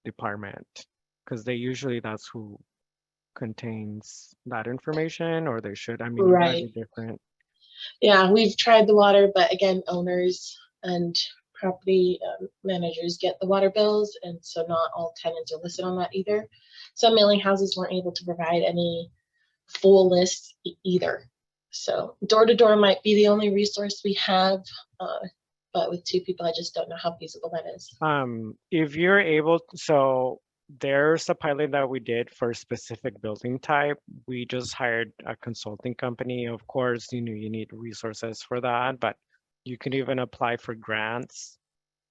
department because that's who contains that information, or they should. I mean, you guys are different. Yeah, we've tried the water, but again, owners and property managers get the water bills, and so not all tenants are listed on that either. Some mailing houses weren't able to provide any full lists either. So door to door might be the only resource we have, but with 2 people, I just don't know how feasible that is. If you're able, so there's a pilot that we did for a specific building type. We just hired a consulting company. Of course, you need resources for that, but you can even apply for grants.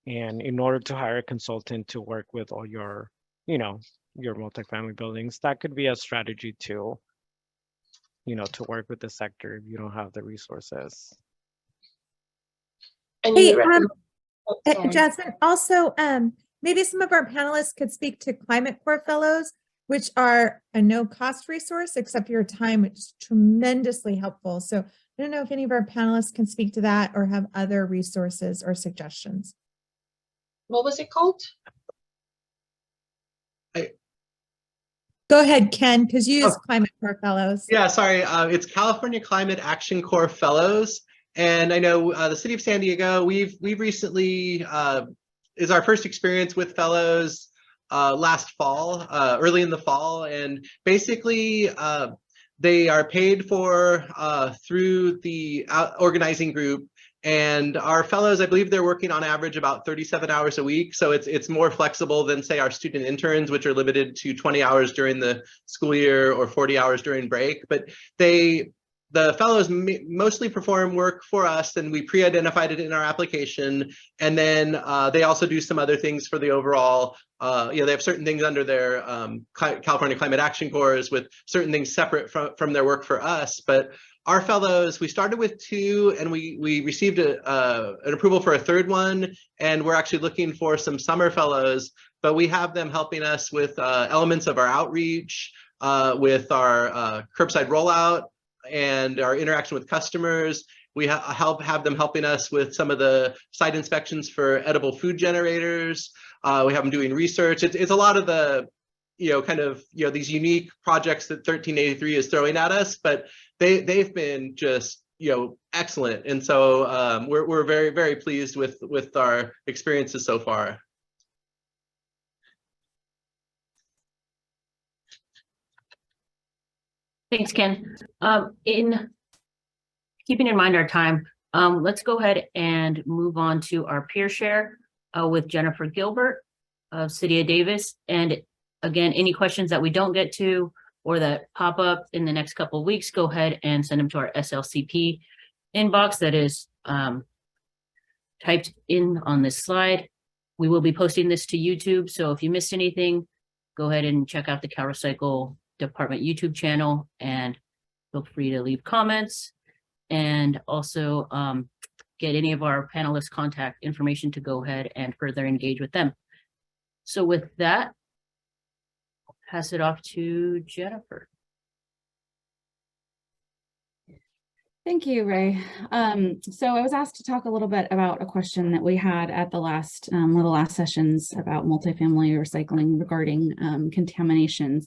And in order to hire a consultant to work with all your, your multifamily buildings, that could be a strategy too, to work with the sector if you don't have the resources. And hey, Jasmine, also, maybe some of our panelists could speak to Climate Corps Fellows, which are a no-cost resource, except for your time, which is tremendously helpful. So I don't know if any of our panelists can speak to that or have other resources or suggestions. What was it called? Go ahead, Ken, because you use Climate Corps Fellows. Yeah, sorry. It's California Climate Action Corps Fellows. And I know the city of San Diego, we've recently, is our first experience with fellows last fall, early in the fall. And basically, they are paid for through the organizing group. And our fellows, I believe they're working on average about 37 hours a week. So it's more flexible than, say, our student interns, which are limited to 20 hours during the school year or 40 hours during break. But the fellows mostly perform work for us, and we pre-identified it in our application. And then they also do some other things for the overall, they have certain things under their California Climate Action Corps with certain things separate from their work for us. But our fellows, we started with 2, and we received an approval for a 3rd one, and we're actually looking for some summer fellows, but we have them helping us with elements of our outreach, with our curbside rollout, and our interaction with customers. We have them helping us with some of the site inspections for edible food generators. We have them doing research. It's a lot of the, these unique projects that 1383 is throwing at us, but they've been just, excellent. And so we're very, very pleased with our experiences so far. Thanks, Ken. In keeping in mind our time, let's go ahead and move on to our peer share with Jennifer Gilbert of City of Davis. And again, any questions that we don't get to or that pop up in the next couple of weeks, go ahead and send them to our SLCP inbox that is typed in on this slide. We will be posting this to YouTube, so if you missed anything, go ahead and check out the CalRecycle Department YouTube channel and feel free to leave comments, and also get any of our panelists' contact information to go ahead and further engage with them. So with that, I'll pass it off to Jennifer. Thank you, Ray. So I was asked to talk a little bit about a question that we had at the last one of the last sessions about multifamily recycling regarding contamination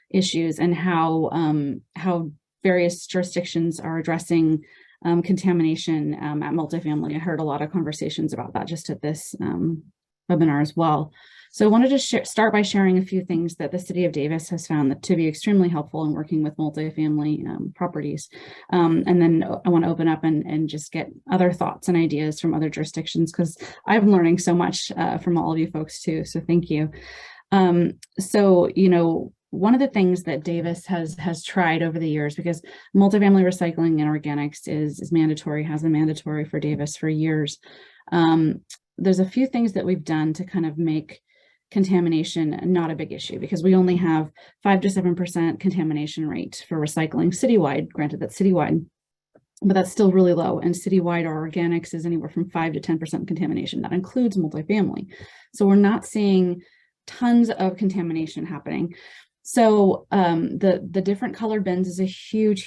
issues and how various jurisdictions are addressing contamination at multifamily. I heard a lot of conversations about that just at this webinar as well. So I wanted to start by sharing a few things that the City of Davis has found to be extremely helpful in working with multifamily properties. And then I want to open up and just get other thoughts and ideas from other jurisdictions, because I'm learning so much from all of you folks too. So thank you. One of the things that Davis has tried over the years, because multifamily recycling and organics is mandatory, has been mandatory for Davis for years. There's a few things that we've done to kind of make contamination not a big issue, because we only have 5 to 7% contamination rate for recycling citywide. Granted, that's citywide. but that's still really low. And citywide, our organics is anywhere from 5 to 10% contamination. That includes multifamily. So we're not seeing tons of contamination happening. So the different colored bins is a huge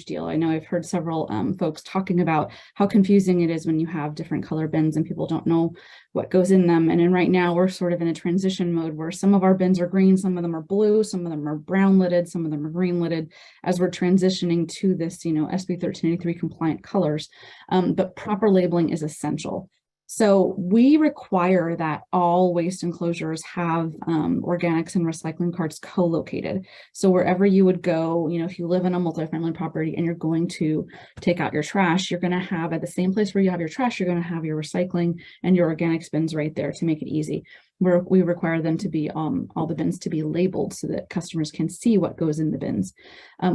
deal. I know I've heard several folks talking about how confusing it is when you have different color bins and people don't know what goes in them. And right now we're sort of in a transition mode where some of our bins are green, some of them are blue, some of them are brown lidded, some of them are green lidded, as we're transitioning to this, SB 1383 compliant colors. But proper labeling is essential. So we require that all waste enclosures have organics and recycling carts co-located. So wherever you would go, if you live in a multifamily property and you're going to take out your trash, you're going to have at the same place where you have your trash, you're going to have your recycling and your organics bins right there to make it easy. We require them to be all the bins to be labeled so that customers can see what goes in the bins.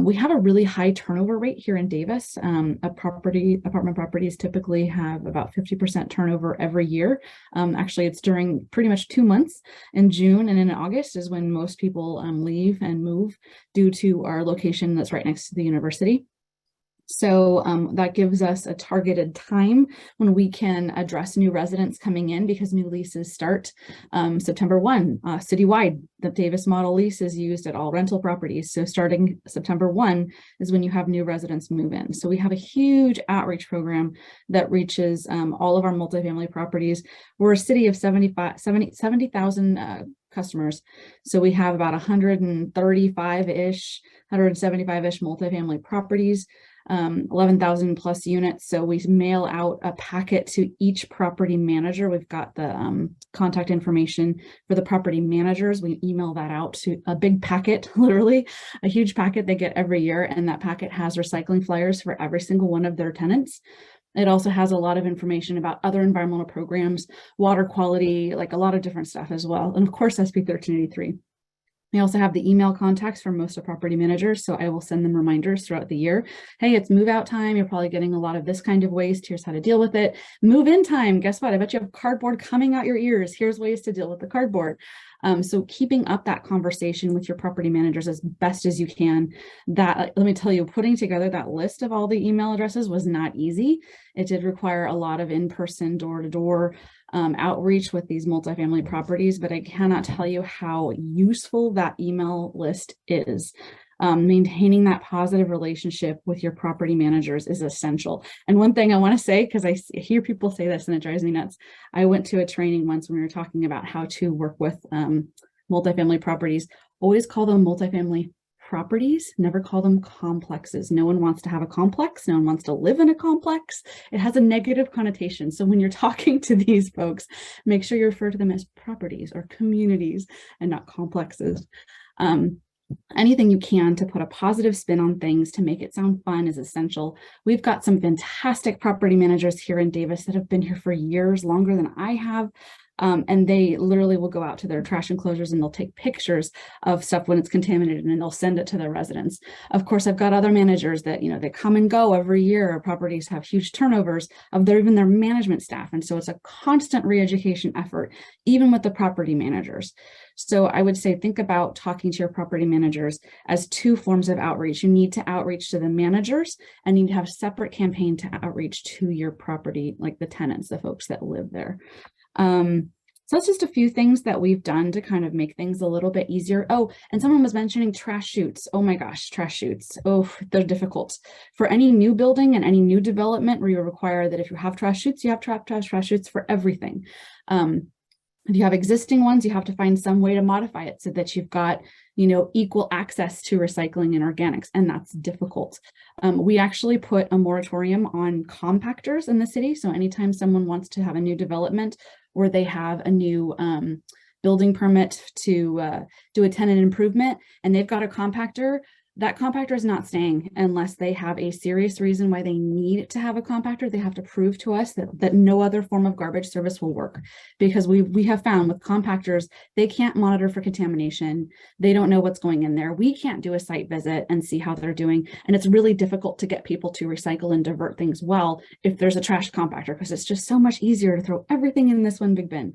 We have a really high turnover rate here in Davis. Apartment properties typically have about 50% turnover every year. Actually, it's during pretty much 2 months. In June and in August is when most people leave and move due to our location that's right next to the university. So that gives us a targeted time when we can address new residents coming in, because new leases start September 1. Citywide, the Davis model lease is used at all rental properties. So starting September 1 is when you have new residents move in. So we have a huge outreach program that reaches all of our multifamily properties. We're a city of 70,000 customers. So we have about 135-ish, 175-ish multifamily properties. 11,000 plus units. So we mail out a packet to each property manager. We've got the contact information for the property managers. We email that out to a big packet, literally a huge packet they get every year. And that packet has recycling flyers for every single one of their tenants. It also has a lot of information about other environmental programs, water quality, like a lot of different stuff as well. And of course, SB 1383. We also have the email contacts for most of property managers, so I will send them reminders throughout the year. Hey, it's move out time. You're probably getting a lot of this kind of waste. Here's how to deal with it. Move in time. Guess what? I bet you have cardboard coming out your ears. Here's ways to deal with the cardboard. So keeping up that conversation with your property managers as best as you can. That, let me tell you, putting together that list of all the email addresses was not easy. It did require a lot of in-person, door-to-door outreach with these multifamily properties, but I cannot tell you how useful that email list is. Maintaining that positive relationship with your property managers is essential. And one thing I want to say, because I hear people say this and it drives me nuts. I went to a training once when we were talking about how to work with multifamily properties. Always call them multifamily properties, never call them complexes. No one wants to have a complex. No one wants to live in a complex. It has a negative connotation. So when you're talking to these folks, make sure you refer to them as properties or communities and not complexes. Anything you can to put a positive spin on things to make it sound fun is essential. We've got some fantastic property managers here in Davis that have been here for years, longer than I have. And they literally will go out to their trash enclosures and they'll take pictures of stuff when it's contaminated and they'll send it to their residents. Of course, I've got other managers that, they come and go every year. Properties have huge turnovers of even their management staff. And so it's a constant re-education effort, even with the property managers. So I would say, think about talking to your property managers as two forms of outreach. You need to outreach to the managers and you need to have a separate campaign to outreach to your property, like the tenants, the folks that live there. So that's just a few things that we've done to kind of make things a little bit easier. Oh, and someone was mentioning trash chutes. Oh my gosh, trash chutes. Oh, they're difficult. For any new building and any new development, we require that if you have trash chutes, you have to have trash chutes for everything. If you have existing ones, you have to find some way to modify it so that you've got, equal access to recycling and organics, and that's difficult. We actually put a moratorium on compactors in the city. So anytime someone wants to have a new development or they have a new building permit to do a tenant improvement and they've got a compactor, that compactor is not staying unless they have a serious reason why they need to have a compactor. They have to prove to us that no other form of garbage service will work, because we have found with compactors, they can't monitor for contamination. They don't know what's going in there. We can't do a site visit and see how they're doing. And it's really difficult to get people to recycle and divert things well if there's a trash compactor, because it's just so much easier to throw everything in this one big bin.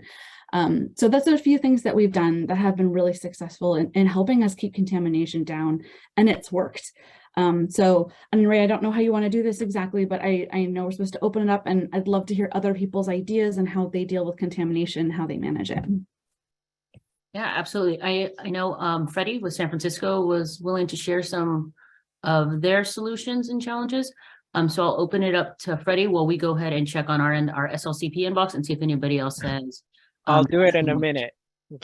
So that's a few things that we've done that have been really successful in helping us keep contamination down, and it's worked. So, and Ray, I don't know how you want to do this exactly, but I know we're supposed to open it up, and I'd love to hear other people's ideas and how they deal with contamination, how they manage it. Yeah, absolutely. I know Freddie with San Francisco was willing to share some of their solutions and challenges. So I'll open it up to Freddie while we go ahead and check on our end, our SLCP inbox, and see if anybody else has. I'll do it in a minute.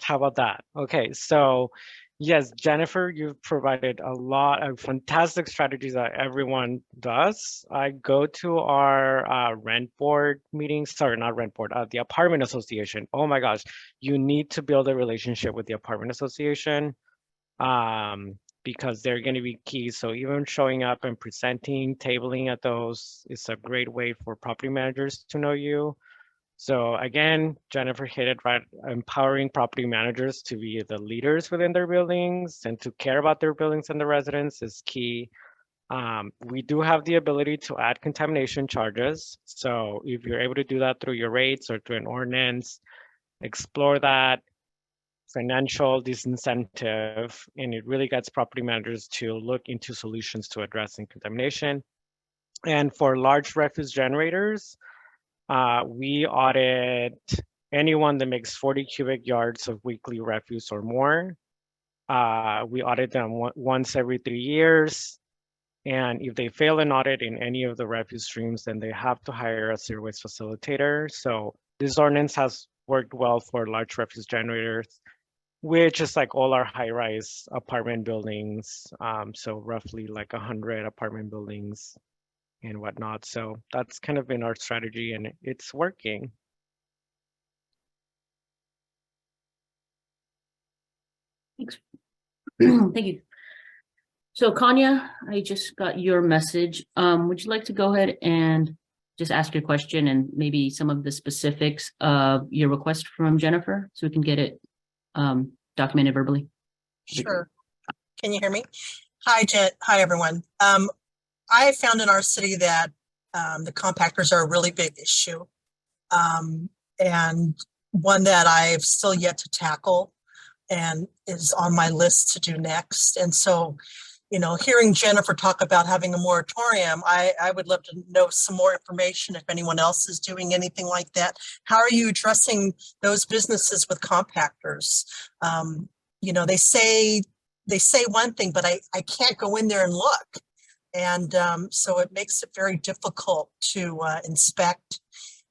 How about that? Okay, so yes, Jennifer, you've provided a lot of fantastic strategies that everyone does. I go to our rent board meetings, sorry, not rent board, the apartment association. Oh my gosh, you need to build a relationship with the apartment association because they're going to be key. So even showing up and presenting, tabling at those is a great way for property managers to know you. So again, Jennifer hit it right, empowering property managers to be the leaders within their buildings and to care about their buildings and the residents is key. We do have the ability to add contamination charges. So if you're able to do that through your rates or through an ordinance, explore that. Financial disincentive, and it really gets property managers to look into solutions to addressing contamination. And for large refuse generators, we audit anyone that makes 40 cubic yards of weekly refuse or more. We audit them once every 3 years. And if they fail an audit in any of the refuse streams, then they have to hire a zero waste facilitator. So this ordinance has worked well for large refuse generators, which is like all our high-rise apartment buildings. So roughly like 100 apartment buildings and whatnot. So that's kind of been our strategy and it's working. Thanks. Thank you. So Kanya, I just got your message. Would you like to go ahead and just ask your question and maybe some of the specifics of your request from Jennifer so we can get it documented verbally? Sure. Can you hear me? Hi, Jen. Hi, everyone. I found in our city that the compactors are a really big issue and one that I've still yet to tackle and is on my list to do next. And so, you know, hearing Jennifer talk about having a moratorium, I would love to know some more information if anyone else is doing anything like that. How are you addressing those businesses with compactors? You know, they say one thing, but I can't go in there and look. And so it makes it very difficult to inspect.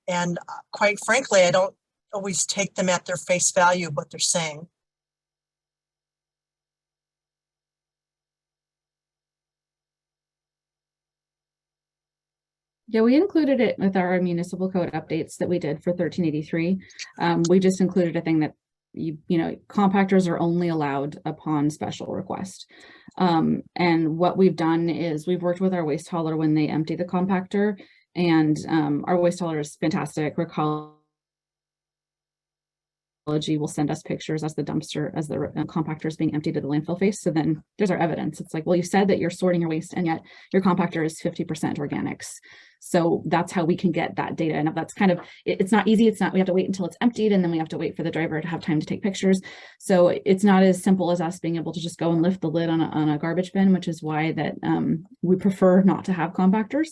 And quite frankly, I don't always take them at their face value, what they're saying. Yeah, we included it with our municipal code updates that we did for 1383. We just included a thing that you know, compactors are only allowed upon special request. And what we've done is we've worked with our waste hauler when they empty the compactor, and our waste hauler is fantastic. Will send us pictures as the compactor is being emptied to the landfill face. So then there's our evidence. It's like, well, you said that you're sorting your waste and yet your compactor is 50% organics. So that's how we can get that data. And that's kind of, it's not easy. It's not, we have to wait until it's emptied and then we have to wait for the driver to have time to take pictures. So it's not as simple as us being able to just go and lift the lid on a garbage bin, which is why that we prefer not to have compactors.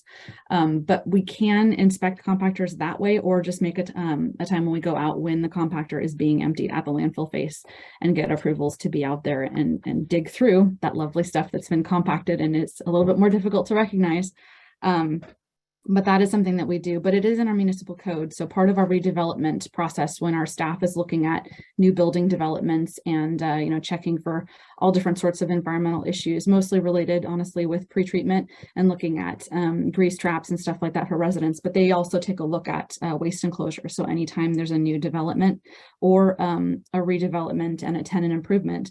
But we can inspect compactors that way, or just make it a time when we go out when the compactor is being emptied at the landfill face and get approvals to be out there and dig through that lovely stuff that's been compacted, and it's a little bit more difficult to recognize. But that is something that we do, but it is in our municipal code. So part of our redevelopment process, when our staff is looking at new building developments and, you know, checking for all different sorts of environmental issues, mostly related, honestly, with pretreatment and looking at grease traps and stuff like that for residents, but they also take a look at waste enclosure. So anytime there's a new development or a redevelopment and a tenant improvement,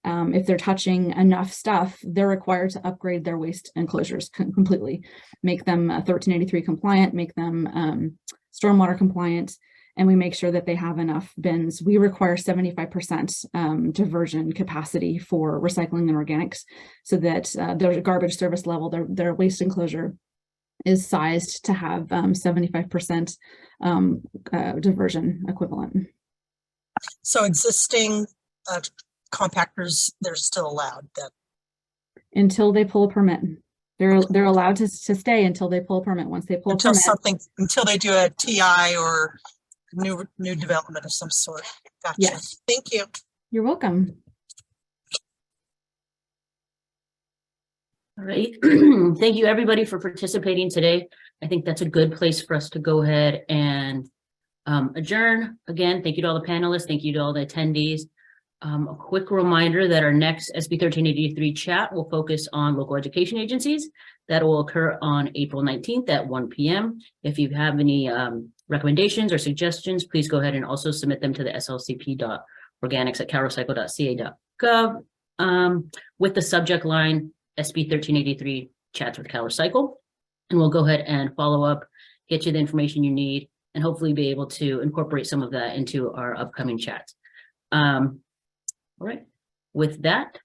if they're touching enough stuff, they're required to upgrade their waste enclosures completely, make them 1383 compliant, make them stormwater compliant, and we make sure that they have enough bins. We require 75% diversion capacity for recycling and organics, so that their garbage service level, their waste enclosure is sized to have 75% diversion equivalent. So existing compactors, they're still allowed then? Until they pull a permit. They're allowed to stay until they pull a permit. Once they pull a permit. Until they do a TI or new development of some sort. Gotcha. Yes. Thank you. You're welcome. All right. Thank you, everybody, for participating today. I think that's a good place for us to go ahead and adjourn. Again, thank you to all the panelists. Thank you to all the attendees. A quick reminder that our next SB 1383 chat will focus on local education agencies. That will occur on April 19th at 1 p.m. If you have any recommendations or suggestions, please go ahead and also submit them to the slcp.organics@calrecycle.ca.gov with the subject line SB 1383 chats with CalRecycle. And we'll go ahead and follow up, get you the information you need, and hopefully be able to incorporate some of that into our upcoming chats. All right, with that,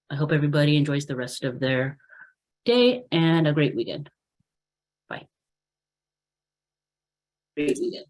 I hope everybody enjoys the rest of their day and a great weekend. Bye. Great weekend.